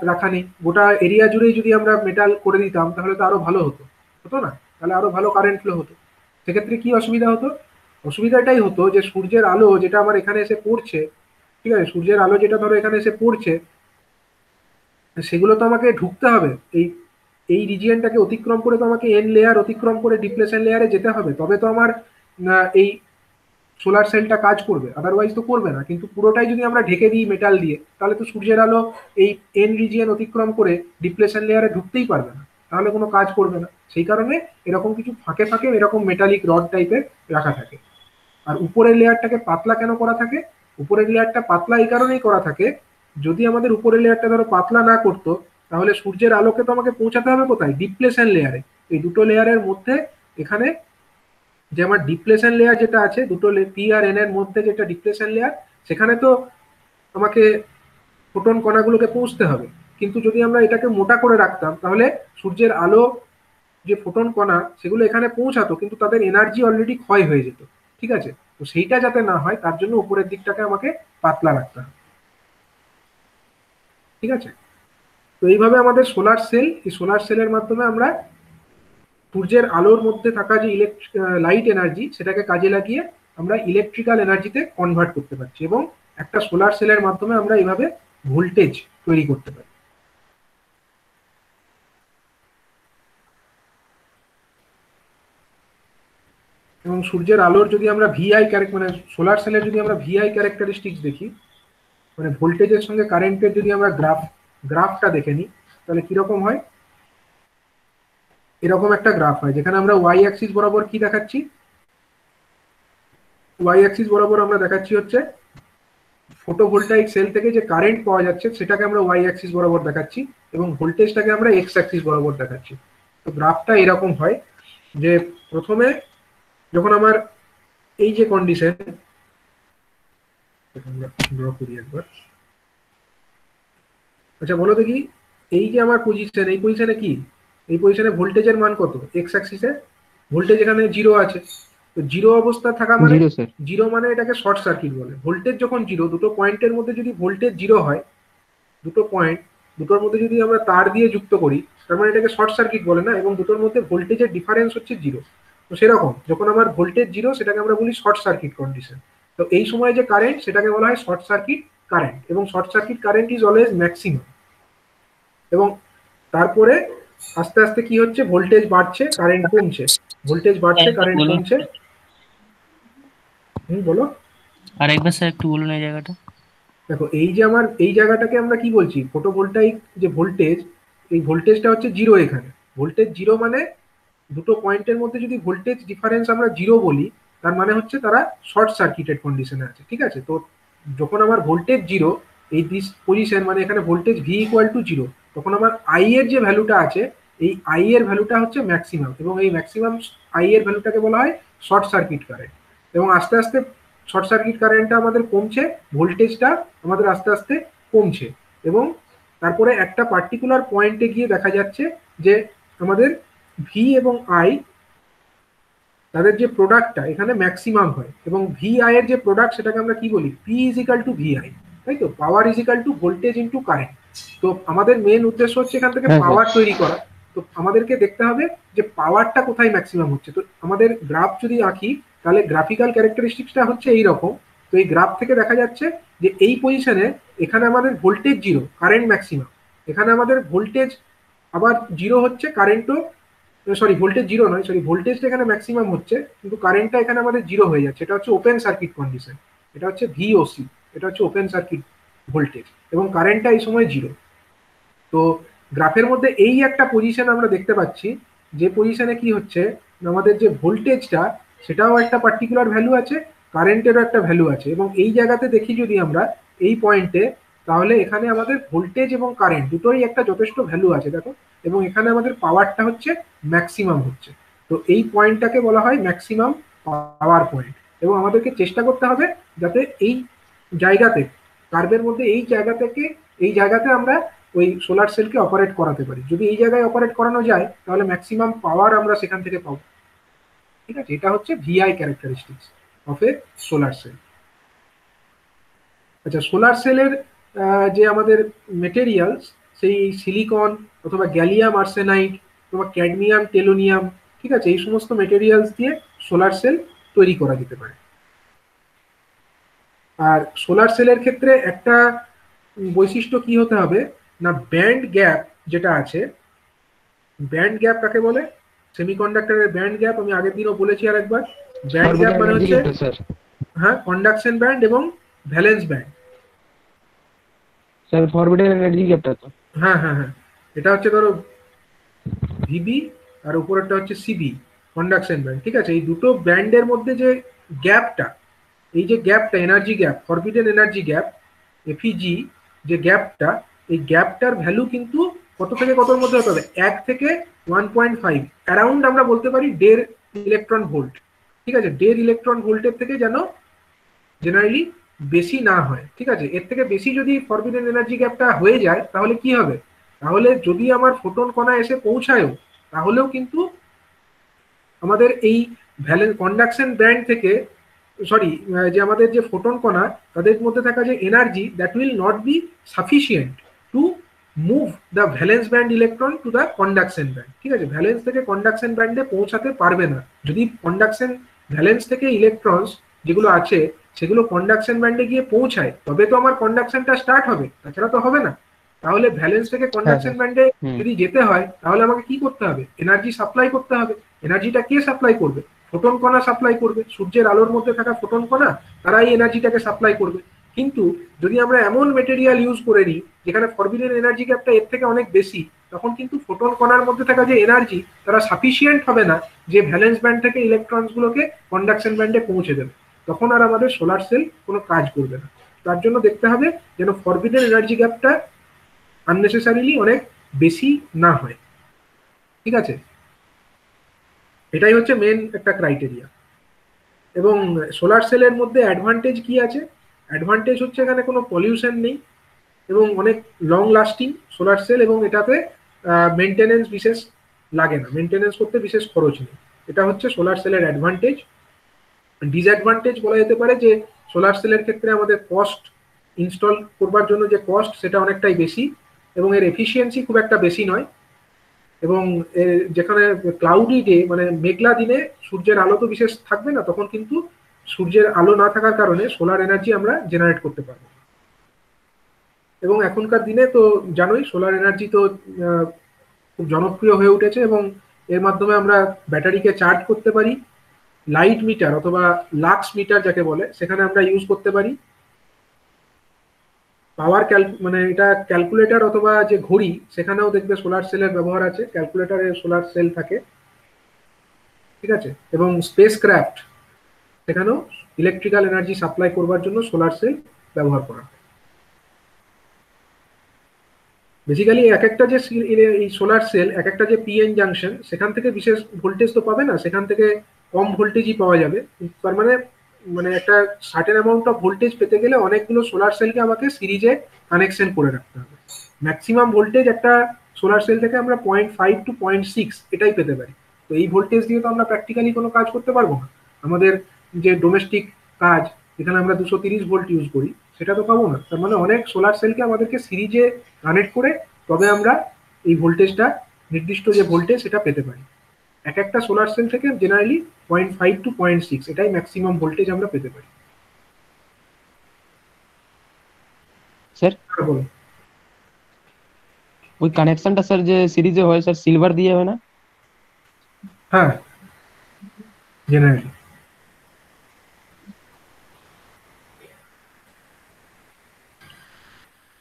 রাখা নেই, গোটা এরিয়া জুড়েই যদি আমরা মেটাল করে দিতাম তাহলে তো আরো ভালো হতো, হতো না? তাহলে আরো ভালো কারেন্ট ফ্লো হতো। সেক্ষেত্রে কি অসুবিধা হতো? অসুবিধা এটাই হতো যে সূর্যের আলো যেটা আমার এখানে এসে পড়ছে, ঠিক আছে, সূর্যের আলো যেটা ধরো এখানে এসে পড়ছে, সেগুলো তো আমাকে ঢুকতে হবে এই এই রিজিয়নটাকে অতিক্রম করে, তো আমাকে এন লেয়ার অতিক্রম করে ডিপ্লেশন লেয়ারে যেতে হবে, তবে তো আমার এই সোলার সেলটা কাজ করবে, আদারওয়াইজ তো করবে না। কিন্তু পুরোটাই যদি আমরা ঢেকে দিই মেটাল দিয়ে, তাহলে তো সূর্যের আলো এই এন রিজিয়ন অতিক্রম করে ডিপ্লেশন লেয়ারে ঢুকতেই পারবে না, তাহলে কোনো কাজ করবে না। সেই কারণে এরকম কিছু ফাঁকে ফাঁকে এরকম মেটালিক রড টাইপের রাখা থাকে। আর উপরের লেয়ারটাকে পাতলা কেন করা থাকে? উপরের লেয়ারটা পাতলা এই কারণেই করা থাকে, যদি আমাদের উপরের লেয়ারটা ধরো পাতলা না করতো, তাহলে সূর্যের আলোকে তো আমাকে পৌঁছাতে হবে কোথায়? ডিপ্লেশন লেয়ারে। এই দুটো লেয়ারের মধ্যে এখানে যে আমার ডিপ্লেশন লেয়ার যেটা আছে, দুটো পি আর এন এর মধ্যে যেটা ডিপ্লেশন লেয়ার, সেখানে তো আমাকে ফোটন কণাগুলোকে পৌঁছতে হবে। কিন্তু যদি আমরা এটাকে মোটা করে রাখতাম, তাহলে সূর্যের আলো যে ফোটন কণা সেগুলো এখানে পৌঁছাতো, কিন্তু তাদের এনার্জি অলরেডি ক্ষয় হয়ে যেত। ঠিক আছে, তো সেইটা যাতে না হয় তার জন্য উপরের দিকটাকে আমাকে পাতলা রাখতে হবে। ঠিক আছে, তো এইভাবে আমাদের সোলার সেল, এই সোলার সেলের মাধ্যমে আমরা সূর্যের আলোর মধ্যে থাকা যে লাইট এনার্জি, সেটাকে কাজে লাগিয়ে আমরা ইলেকট্রিক্যাল এনার্জিতে কনভার্ট করতে পারছি, এবং একটা সোলার সেলের মাধ্যমে আমরা এইভাবে ভোল্টেজ তৈরি করতে পারি। এবং সূর্যের আলোর যদি আমরা ভিআই মানে সোলার সেলের যদি আমরা ভিআই ক্যারেক্টারিস্টিক্স দেখি, মানে ভোল্টেজের সঙ্গে কারেন্টের যদি আমরা গ্রাফটা দেখে নিই, তাহলে কিরকম হয়? এরকম একটা গ্রাফ হয়, যেখানে আমরা ওয়াই অ্যাক্সিস বরাবর কি দেখাচ্ছি? ওয়াই অ্যাক্সিস বরাবর আমরা দেখাচ্ছি হচ্ছে ফটোভোল্টাইক সেল থেকে যে কারেন্ট পাওয়া যাচ্ছে, সেটাকে আমরা ওয়াই অ্যাক্সিস বরাবর দেখাচ্ছি, এবং ভোল্টেজটাকে আমরা এক্স অ্যাক্সিস বরাবর দেখাচ্ছি। তো গ্রাফটা এরকম হয় যে প্রথমে যখন আমার এই যে কন্ডিশন, ড্র করি একবার। আচ্ছা বলো দেখি, এই যে আমার পজিশন, এই পজিশনে কি, এই পজিশনে ভোল্টেজের মান কত? এক্স অ্যাক্সিসে ভোল্টেজ এখানে জিরো আছে। তো জিরো অবস্থা থাকা মানে, জিরো স্যার। জিরো মানে এটাকে শর্ট সার্কিট বলে। ভোল্টেজ যখন জিরো, দুটো পয়েন্টের মধ্যে যদি ভোল্টেজ জিরো হয়, দুটো পয়েন্ট, দুটোর মধ্যে যদি আমরা তার দিয়ে যুক্ত করি, তার মানে এটাকে শর্ট সার্কিট বলে না, এবং দুটোর মধ্যে ভোল্টেজের ডিফারেন্স হচ্ছে জিরো। তো সেরকম যখন আমার ভোল্টেজ জিরো, সেটাকে আমরা বলি শর্ট সার্কিট কন্ডিশন। তো এই সময় যে কারেন্ট, সেটাকে বলা হয় শর্ট সার্কিট কারেন্ট, এবং short circuit current is always maximum. এবং তারপরে আস্তে আস্তে কি হচ্ছে, ভোল্টেজ বাড়ছে কারেন্ট কমছে, ভোল্টেজ বাড়ছে কারেন্ট কমছে। বলো। আরেকবার স্যার একটু বলুন এই জায়গাটা। দেখো এই যে আমার এই জায়গাটাকে আমরা কি বলছি, ফটোভোল্টাইক যে ভোল্টেজ, এই ভোল্টেজটা হচ্ছে জিরো। এখানে ভোল্টেজ জিরো মানে দুটো পয়েন্টের মধ্যে যদি ভোল্টেজ ডিফারেন্স আমরা জিরো বলি, তার মানে হচ্ছে তারা শর্ট সার্কিটেড কন্ডিশনে আছে। ঠিক আছে, তো যখন আমার ভোল্টেজ জিরো, এই দিস পজিশন মানে এখানে voltage V equal to zero, তখন আমার আই এর যে ভ্যালুটা আছে, এই আই এর ভ্যালুটা হচ্ছে ম্যাক্সিমাম, এবং এই ম্যাক্সিমাম আই এর ভ্যালুটাকে বলা হয় শর্ট সার্কিট কারেন্ট। এবং আস্তে আস্তে শর্ট সার্কিট কারেন্টটা আমাদের কমছে, ভোল্টেজটা আমাদের আস্তে আস্তে কমছে, এবং তারপরে একটা পার্টিকুলার পয়েন্টে গিয়ে দেখা যাচ্ছে যে আমাদের ভি এবং আই, তাদের যে প্রোডাক্টটা এখানে ম্যাক্সিমাম হয়, এবং ভি আই এর যে প্রোডাক্ট, সেটাকে আমরা কি বলি? P is equal to V I, তাই তো? Power is equal to voltage into current. তো আমাদের মেন উদ্দেশ্য হচ্ছে এখান থেকে পাওয়ার তৈরি করা। তো আমাদেরকে দেখতে হবে যে পাওয়ারটা কোথায় ম্যাক্সিমাম হচ্ছে। তো আমাদের গ্রাফ যদি আঁকি, তাহলে গ্রাফিক্যাল ক্যারেক্টারিস্টিক্সটা হচ্ছে এইরকম। তো এই গ্রাফ থেকে দেখা যাচ্ছে যে এই পজিশনে এখানে আমাদের ভোল্টেজ জিরো, কারেন্ট ম্যাক্সিমাম। এখানে আমাদের ভোল্টেজ আবার জিরো হচ্ছে, কারেন্টও, সরি ভোল্টেজ জিরো নয়, সরি ভোল্টেজটা এখানে ম্যাক্সিমাম হচ্ছে, কিন্তু কারেন্টটা এখানে আমাদের জিরো হয়ে যাচ্ছে। এটা হচ্ছে ওপেন সার্কিট কন্ডিশন, এটা হচ্ছে ভিওসি, এটা হচ্ছে ওপেন সার্কিট ভোল্টেজ, এবং কারেন্টটা এই সময় জিরো। তো গ্রাফের মধ্যে এই একটা পজিশন আমরা দেখতে পাচ্ছি, যে পজিশনে কি হচ্ছে, আমাদের যে ভোল্টেজটা, সেটাও একটা পার্টিকুলার ভ্যালু আছে, কারেন্টেরও একটা ভ্যালু আছে, এবং এই জায়গাতে দেখি যদি আমরা এই পয়েন্টে, তাহলে এখানে আমাদের ভোল্টেজ এবং কারেন্ট দুটোই একটা যথেষ্ট ভ্যালু আছে, দেখো। এবং এখানে আমাদের পাওয়ারটা হচ্ছে ম্যাক্সিমাম হচ্ছে। তো এই পয়েন্টটাকে বলা হয় ম্যাক্সিমাম পাওয়ার পয়েন্ট, এবং আমাদেরকে চেষ্টা করতে হবে যাতে এই জায়গাতে, কার্ভের মধ্যে এই জায়গা থেকে এই জায়গাতে আমরা ওই সোলার সেলকে অপারেট করাতে পারি। যদি এই জায়গায় অপারেট করানো যায়, তাহলে ম্যাক্সিমাম পাওয়ার আমরা সেখান থেকে পাবো। ঠিক আছে, এটা হচ্ছে VI characteristics of a solar cell. আচ্ছা, সোলার সেলের যে আমাদের মেটেরিয়ালস, সেই সিলিকন অথবা গ্যালিয়াম আর্সেনাইড অথবা ক্যাডমিয়াম টেলোনিয়াম, ঠিক আছে, এই সমস্ত মেটেরিয়ালস দিয়ে সোলার সেল তৈরি করা যেতে পারে। আর সোলার সেলের ক্ষেত্রে একটা বৈশিষ্ট্য কি হতে হবে না, ব্যান্ড গ্যাপ যেটা আছে, ব্যান্ড গ্যাপ কাকে বলে, সেমিকন্ডাক্টরের ব্যান্ড গ্যাপ আমি আগের দিনও বলেছি আর একবার। ব্যান্ড গ্যাপ মানে হচ্ছে, স্যার হ্যাঁ, কন্ডাকশন ব্যান্ড এবং valence band. Sir forbidden energy গ্যাপটা তো। হ্যাঁ হ্যাঁ হ্যাঁ, এটা হচ্ছে ধরো ভিবি আর উপরেরটা হচ্ছে সিবি, কন্ডাকশন ব্যান্ড, ঠিক আছে। এই দুটো ব্যান্ডের মধ্যে যে গ্যাপটা, এই যে গ্যাপটা energy gap, forbidden energy gap, FEG, যে গ্যাপটা, এই গ্যাপটার ভ্যালু কিন্তু কত থেকে কতর মধ্যে হতে হবে, 1 থেকে 1.5 অ্যারাউন্ড, আমরা বলতে পারি 1.5 ইলেকট্রন ভোল্ট, ঠিক আছে। 1.5 ইলেকট্রন ভোল্টের থেকে যেন জেনারেলি বেশি না হয়, ঠিক আছে। এর থেকে বেশি যদি ফরবিডেন এনার্জি গ্যাপটা হয়ে যায় তাহলে কি হবে, তাহলে যদি আমার ফোটন কণা এসে পৌঁছায়ও, তাহলেও কিন্তু আমাদের এই ভ্যালেন্স কন্ডাকশন ব্যান্ড থেকে, সরি, যে আমাদের যে ফোটন কণা তাদের মধ্যে থাকা যে energy, that will not be sufficient to move the valence band electron to the conduction band, ঠিক আছে। ভ্যালেন্স থেকে কন্ডাকশন ব্যান্ডে পৌঁছাতে পারবে না। যদি কন্ডাকশন ভ্যালেন্স থেকে ইলেকট্রনস যেগুলো আছে সেগুলো কন্ডাকশন ব্যান্ডে গিয়ে পৌঁছায়, তবে তো আমার কন্ডাকশনটা স্টার্ট হবে, তাছাড়া তো হবে না। তাহলে ভ্যালেন্স থেকে কন্ডাকশন ব্যান্ডে যদি যেতে হয় তাহলে আমাকে কি করতে হবে, এনার্জি সাপ্লাই করতে হবে। এনার্জিটা কে সাপ্লাই করবে, ফোটন কণা সাপ্লাই করবে, সূর্যের আলোর মধ্যে থাকা ফোটন কণা, তারা এই এনার্জিটাকে সাপ্লাই করবে। কিন্তু যদি আমরা এমন মেটেরিয়াল ইউজ করে নিই যেখানে ফরবিডেন এনার্জি গ্যাপটা এর থেকে অনেক বেশি, তখন কিন্তু ফোটন কণার মধ্যে থাকা যে এনার্জি তারা সাফিসিয়েন্ট হবে না যে ভ্যালেন্স ব্যান্ড থেকে ইলেকট্রনস গুলোকে কন্ডাকশন ব্যান্ডে পৌঁছে দেবে, তখন আর আমাদের সোলার সেল কোনো কাজ করবে না। তার জন্য দেখতে হবে যেন ফরবিডেন এনার্জি গ্যাপটা আননেসেসারিলি অনেক বেশি না হয়, ঠিক আছে। এটাই হচ্ছে মেন একটা ক্রাইটেরিয়া। এবং সোলার সেলের মধ্যে অ্যাডভান্টেজ কি আছে, অ্যাডভান্টেজ হচ্ছে এখানে কোনো পলিউশন নেই এবং অনেক লং লাস্টিং সোলার সেল, এবং এটাতে মেনটেনেন্স বিশেষ লাগে না, মেনটেনেন্স করতে বিশেষ খরচ নেই। এটা হচ্ছে সোলার সেলের অ্যাডভান্টেজ। ডিসঅ্যাডভান্টেজ বলা যেতে পারে যে সোলার সেলের ক্ষেত্রে আমাদের কস্ট, ইনস্টল করবার জন্য যে কস্ট সেটা অনেকটাই বেশি, এবং এর এফিসিয়েন্সি খুব একটা বেশি নয়। এবং যেখানে ক্লাউডি ডে মানে মেঘলা দিনে সূর্যের আলো তো বিশেষ থাকবে না, তখন কিন্তু সূর্যের আলো না থাকার কারণে সোলার এনার্জি আমরা জেনারেট করতে পারবো। এবং এখনকার দিনে তো জানোই সোলার এনার্জি তো খুব জনপ্রিয় হয়ে উঠেছে, এবং এর মাধ্যমে আমরা ব্যাটারিকে চার্জ করতে পারি। লাইট মিটার অথবা লাক্স মিটার যাকে বলে সেখানে আমরা ইউজ করতে পারি। পাওয়ার মানে এটা ক্যালকুলেটর অথবা যে ঘড়ি সেখানেও দেখবে সোলার সেলের ব্যবহার আছে, ক্যালকুলেটরে সোলার সেল থাকে, ঠিক আছে। এবং স্পেস ক্রাফট সেখানেও ইলেকট্রিক্যাল এনার্জি সাপ্লাই করবার জন্য সোলার সেল ব্যবহার করা হয়। বেসিক্যালি এক একটা যে এই সোলার সেল, এক একটা যে পিএন জাংশন, সেখান থেকে বিশেষ ভোল্টেজ তো পাবে না, সেখান থেকে কম ভোল্টেজই পাওয়া যাবে। তার মানে মানে একটা সার্টেন অ্যামাউন্ট অফ ভোল্টেজ পেতে গেলে অনেকগুলো সোলার সেলকে আমাকে সিরিজে কানেকশন করে রাখতে হবে। ম্যাক্সিমাম ভোল্টেজ একটা সোলার সেল থেকে আমরা 0.5 to 0.6 এটাই পেতে পারি। তো এই ভোল্টেজ দিয়ে তো আমরা প্র্যাকটিক্যালি কোনো কাজ করতে পারবো না। আমাদের যে ডোমেস্টিক কাজ যেখানে আমরা 230 ভোল্ট ইউজ করি সেটা তো পাবো না। তার মানে অনেক সোলার সেলকে আমাদেরকে সিরিজে কানেক্ট করে তবে আমরা এই ভোল্টেজটা, নির্দিষ্ট যে ভোল্টেজ সেটা পেতে পারি। এক একটা সোলার সেল থেকে জেনারেলি 0.5 to 0.6 এটাই ম্যাক্সিমাম ভোল্টেজ আমরা পেতে পারি। স্যার বলুন। ওই কানেকশনটা স্যার যে সিরিজে হয় স্যার সিলভার দিয়ে হয় না? হ্যাঁ, জেনারেলি।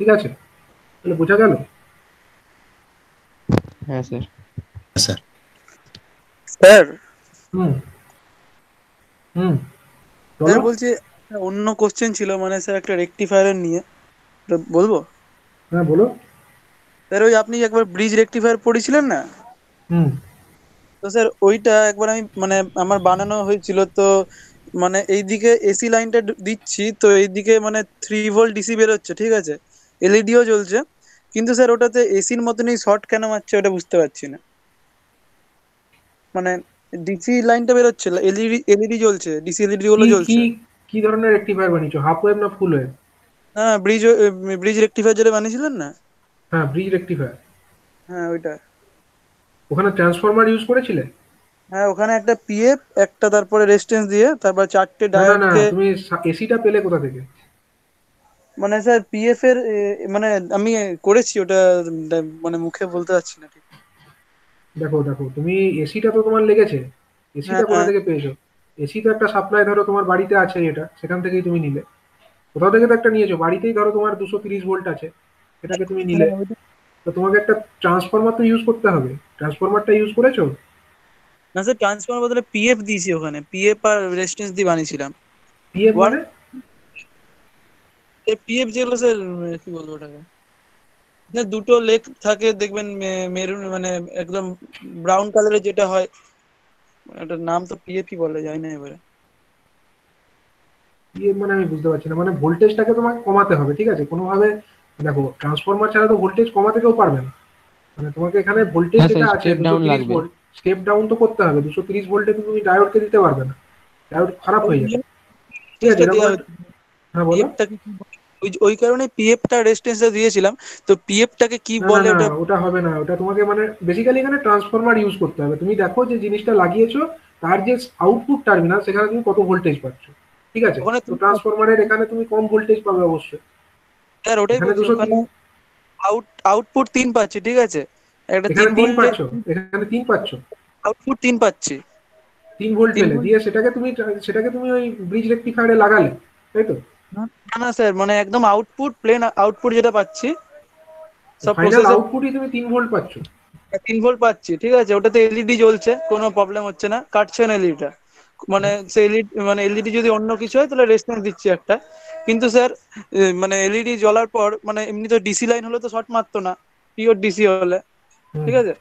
ঠিক আছে, তাহলে বোঝা গেল। হ্যাঁ স্যার। স্যার স্যার হুম হুম স্যার বলো। বলছি একটা অন্য কোশ্চেন ছিল, মানে স্যার একটা রেকটিফায়ার নিয়ে, তো বলবো? হ্যাঁ বলো। স্যার ওই আপনি একবার ব্রিজ রেকটিফায়ার পড়েছিলেন না, হুম তো স্যার ওইটা একবার আমি মানে আমার বানানো হয়েছিল, তো মানে এইদিকে এসি লাইনটা দিচ্ছি, তো এইদিকে মানে 3 ভোল্ট ডিসি বেরোচ্ছে, ঠিক আছে, এলইডিও জ্বলছে, কিন্তু স্যার ওটাতে এসির মতনই শর্ট কেন মারছে ওটা বুঝতে পারছি না। মানে ডিসি লাইনটা বেরোচ্ছে, এলইডি জ্বলছে, ডিসি এলইডি গুলো কি কি জ্বলছে। কি ধরনের রেকটিফায়ার বানিয়েছো, হাফ ওয়েভ না ফুল ওয়েভ? হ্যাঁ, ব্রিজ রেকটিফায়ার যেটা বানিয়েছিলেন না? হ্যাঁ, ব্রিজ রেকটিফায়ার। হ্যাঁ ওইটা। ওখানে ট্রান্সফরমার ইউজ করেছিলে? হ্যাঁ ওখানে একটা পিএফ, একটা তারপরে রেজিস্ট্যান্স দিয়ে তারপর 4টে না না না, ডায়োডকে। তুমি এসিটা পেলে কোথা থেকে? মানে স্যার পিএফ এর মানে আমি করেছি ওটা, মানে মুখে বলতে পারছি না ঠিক। দেখো দেখো, তুমি এসিটা তো তোমার লেগেছে, হ্যাঁ এসিটা কোথা হ্যাঁ। থেকে পেয়েছো? এসি তো একটা সাপ্লাই, ধরো তোমার বাড়িতে আছে, এটা সেখান থেকেই তুমি নিলে। কোথাও থেকে তো একটা নিয়েছো, বাড়িতেই ধরো তোমার 230 ভোল্ট আছে, এটাকে তুমি নিলে। হ্যাঁ, ওইটা। তো তোমাকে একটা ট্রান্সফরমার তো ইউজ করতে হবে, ট্রান্সফরমারটা ইউজ করেছো? না স্যার, ট্রান্সফার বদলে পিএফ দিয়েছি ওখানে, পিএফ আর রেজিস্ট্যান্স দিয়ে বানিয়েছিলাম। পিএফ ওয়ান মানে? পিএফ যেগুলো স্যার, কি বলবো ওটাকে, না দুটো লেগ থাকে দেখবেন, মেরুন মানে একদম ব্রাউন কালারের যেটা হয়, এটার নাম তো পিএফই বলে যায় না এবারে। পিএফ মানে আমি বুঝতে পারছি না, মানে ভোল্টেজটাকে তোমাকে কমাতে হবে, ঠিক আছে, কোনোভাবে। দেখো, ট্রান্সফরমার ছাড়া তো ভোল্টেজ কমাতে কেউ পারবে না। মানে তোমাকে এখানে ভোল্টেজ হ্যাঁ স্যার, যেটা আছে স্টেপ দুশো ডাউন তিরিশ লাগবে। ভোল্ট স্টেপ ডাউন তো করতে হবে। 230 ভোল্টে তো তুমি ডায়োডকে দিতে পারবে না, ডায়োড খারাপ হয়ে যাবে। ঠিক আছে, রেজিস্ট্যান্সটা এরকম দেওয়া একটা। হচ্ছে হ্যাঁ, বলো। পিএফটাকে। ওই কারণে পিএফটা রেজিস্ট্যান্সটা দিয়েছিলাম। তো পিএফটাকে কি না না বলে না, ওটা? ওটা হবে না, ওটা তোমাকে মানে বেসিক্যালি এখানে ট্রান্সফরমার ইউজ করতে হবে। তুমি দেখো যে জিনিসটা লাগিয়েছো, তার যে আউটপুট টার্মিনাল, সেখানে তুমি কত ভোল্টেজ পাচ্ছ। ঠিক আছে, ওখানে তো ট্রান্সফরমারের এখানে তুমি কম ভোল্টেজ পাবে অবশ্যই। স্যার ওটাই এখানে বলছি, দুশো ওখানে তিন আউটপুট 3 পাচ্ছি, ঠিক আছে, একটা এখানে 3 তিন ভোল্টের পাচ্ছ, এখানে 3 পাচ্ছ। আউটপুট 3 পাচ্ছি। 3 ভোল্ট 3 পেলে ভোল্ট। দিয়ে সেটাকে তুমি ওই ব্রিজ রেকটিফায়ারে লাগালে, তাই তো? না না স্যার, মানে একদম প্লেন আউটপুট যেটা পাচ্ছি সব ফাইনাল প্রসেসর। আউটপুটই তুমি 3 ভোল্ট পাচ্ছ। 3 ভোল্ট পাচ্ছি, ঠিক আছে, ওটাতে এলইডি জ্বলছে, কোনো প্রবলেম হচ্ছে না, কাটছে না এলইডিটা। মানে সেই এলইডি, মানে এলইডি যদি অন্য কিছু হয় তাহলে রেসপন্স দিচ্ছি একটা। কিন্তু স্যার মানে এলইডি জ্বলার পর মানে এমনি তো ডিসি লাইন হলে তো শর্ট মারতো না, পিওর ডিসি হলে, হুম। ঠিক আছে।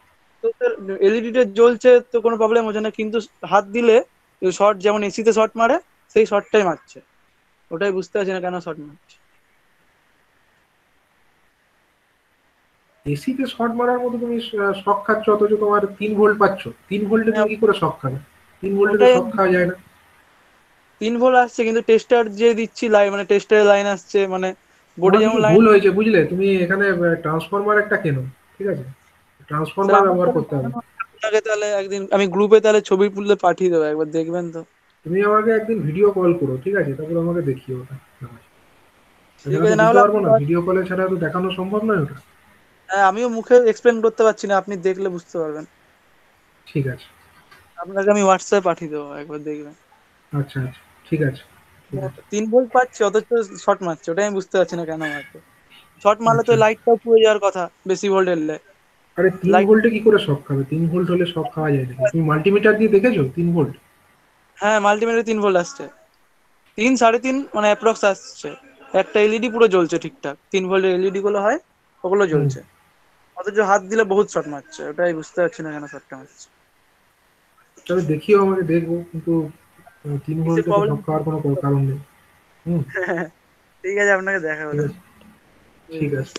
তো স্যার এলইডিটা জ্বলছে তো কোনো প্রবলেম হচ্ছে না, কিন্তু হাত দিলে শর্ট, যেমন এসিতে শর্ট মারে সেই শর্টটাই মারছে। ওটাই বুঝতে পারছি না কেন শর্ট মারছে। এসিতে শর্ট মারার মতো তুমি শক খাচ্ছ, অথচ তোমার 3 ভোল্ট পাচ্ছ। 3 ভোল্টে হ্যাঁ, তুমি কি করে শক খাবে? 3 ভোল্টে তো ওটাই শক খাওয়া যায় না। 3 ভোল্ট আসছে, কিন্তু টেস্টার যে দিচ্ছি লাইন, মানে টেস্টারের লাইন আসছে, মানে বোর্ডে তোমার যেমন কিছু লাইন। ভুল হয়েছে, বুঝলে? তুমি এখানে ট্রান্সফরমার একটা কেনো, ঠিক আছে, স্যার ট্রান্সফরমার আমার ব্যবহার তাহলে করতে হবে। বানানো আছে, আপনাকে তাহলে একদিন আমি গ্রুপে তাহলে ছবি তুলে পাঠিয়ে দেবো, একবার দেখবেন তো। তুমি আমাকে একদিন ভিডিও কল করো, ঠিক আছে, তারপর আমাকে দেখিও ওটা। ঠিক এছাড়া তো আছে, না বুঝতে হলে পারবো আপনি না, ভিডিও কলে ছাড়া তো দেখানো সম্ভব নয় ওটা। হ্যাঁ, আমিও মুখে এক্সপ্লেন করতে পারছি না, আপনি দেখলে বুঝতে পারবেন। ঠিক আছে। আপনাকে আমি হোয়াটসঅ্যাপে পাঠিয়ে দেবো, একবার দেখবেন। আচ্ছা আচ্ছা, ঠিক আছে। ঠিক আছে। 3 ভোল্ট পাচ্ছি অথচ শর্ট মারছে, ওটাই আমি বুঝতে পারছি না কেন মারছে। শর্ট মারলে তো আচ্ছা, লাইটটাও পুড়ে যাওয়ার কথা, বেশি ভোল্ট এলে। আরে তিন লাইট। ভোল্টে কি করে শক খাবে? 3 ভোল্ট হলে শক খাওয়া যায় নাকি? তুমি মাল্টিমিটার দিয়ে দেখেছো 3 ভোল্ট? হ্যাঁ, মাল্টিমিটারে 3 ভোল্ট আসছে, 3 3.5 মানে অ্যাপ্রক্স আসছে। একটা এলইডি পুরো জ্বলছে ঠিকঠাক, 3 ভোল্টের এলইডি গুলো হয়, ওগুলো হুম। জ্বলছে। অথচ হাত দিলে বহুত শর্ট মারছে, ওটাই বুঝতে পারছি না কেন শর্টটা মারছে। তবে দেখিও, আমাকে দেখবো, কিন্তু তিন কিসের ভোল্টে তো প্রবলেম? শক খাওয়ার কোনো কারণ নেই। হুম। ঠিক আছে, আপনাকে দেখাবো ঠিক তাহলে। আছে। ঠিক আছে।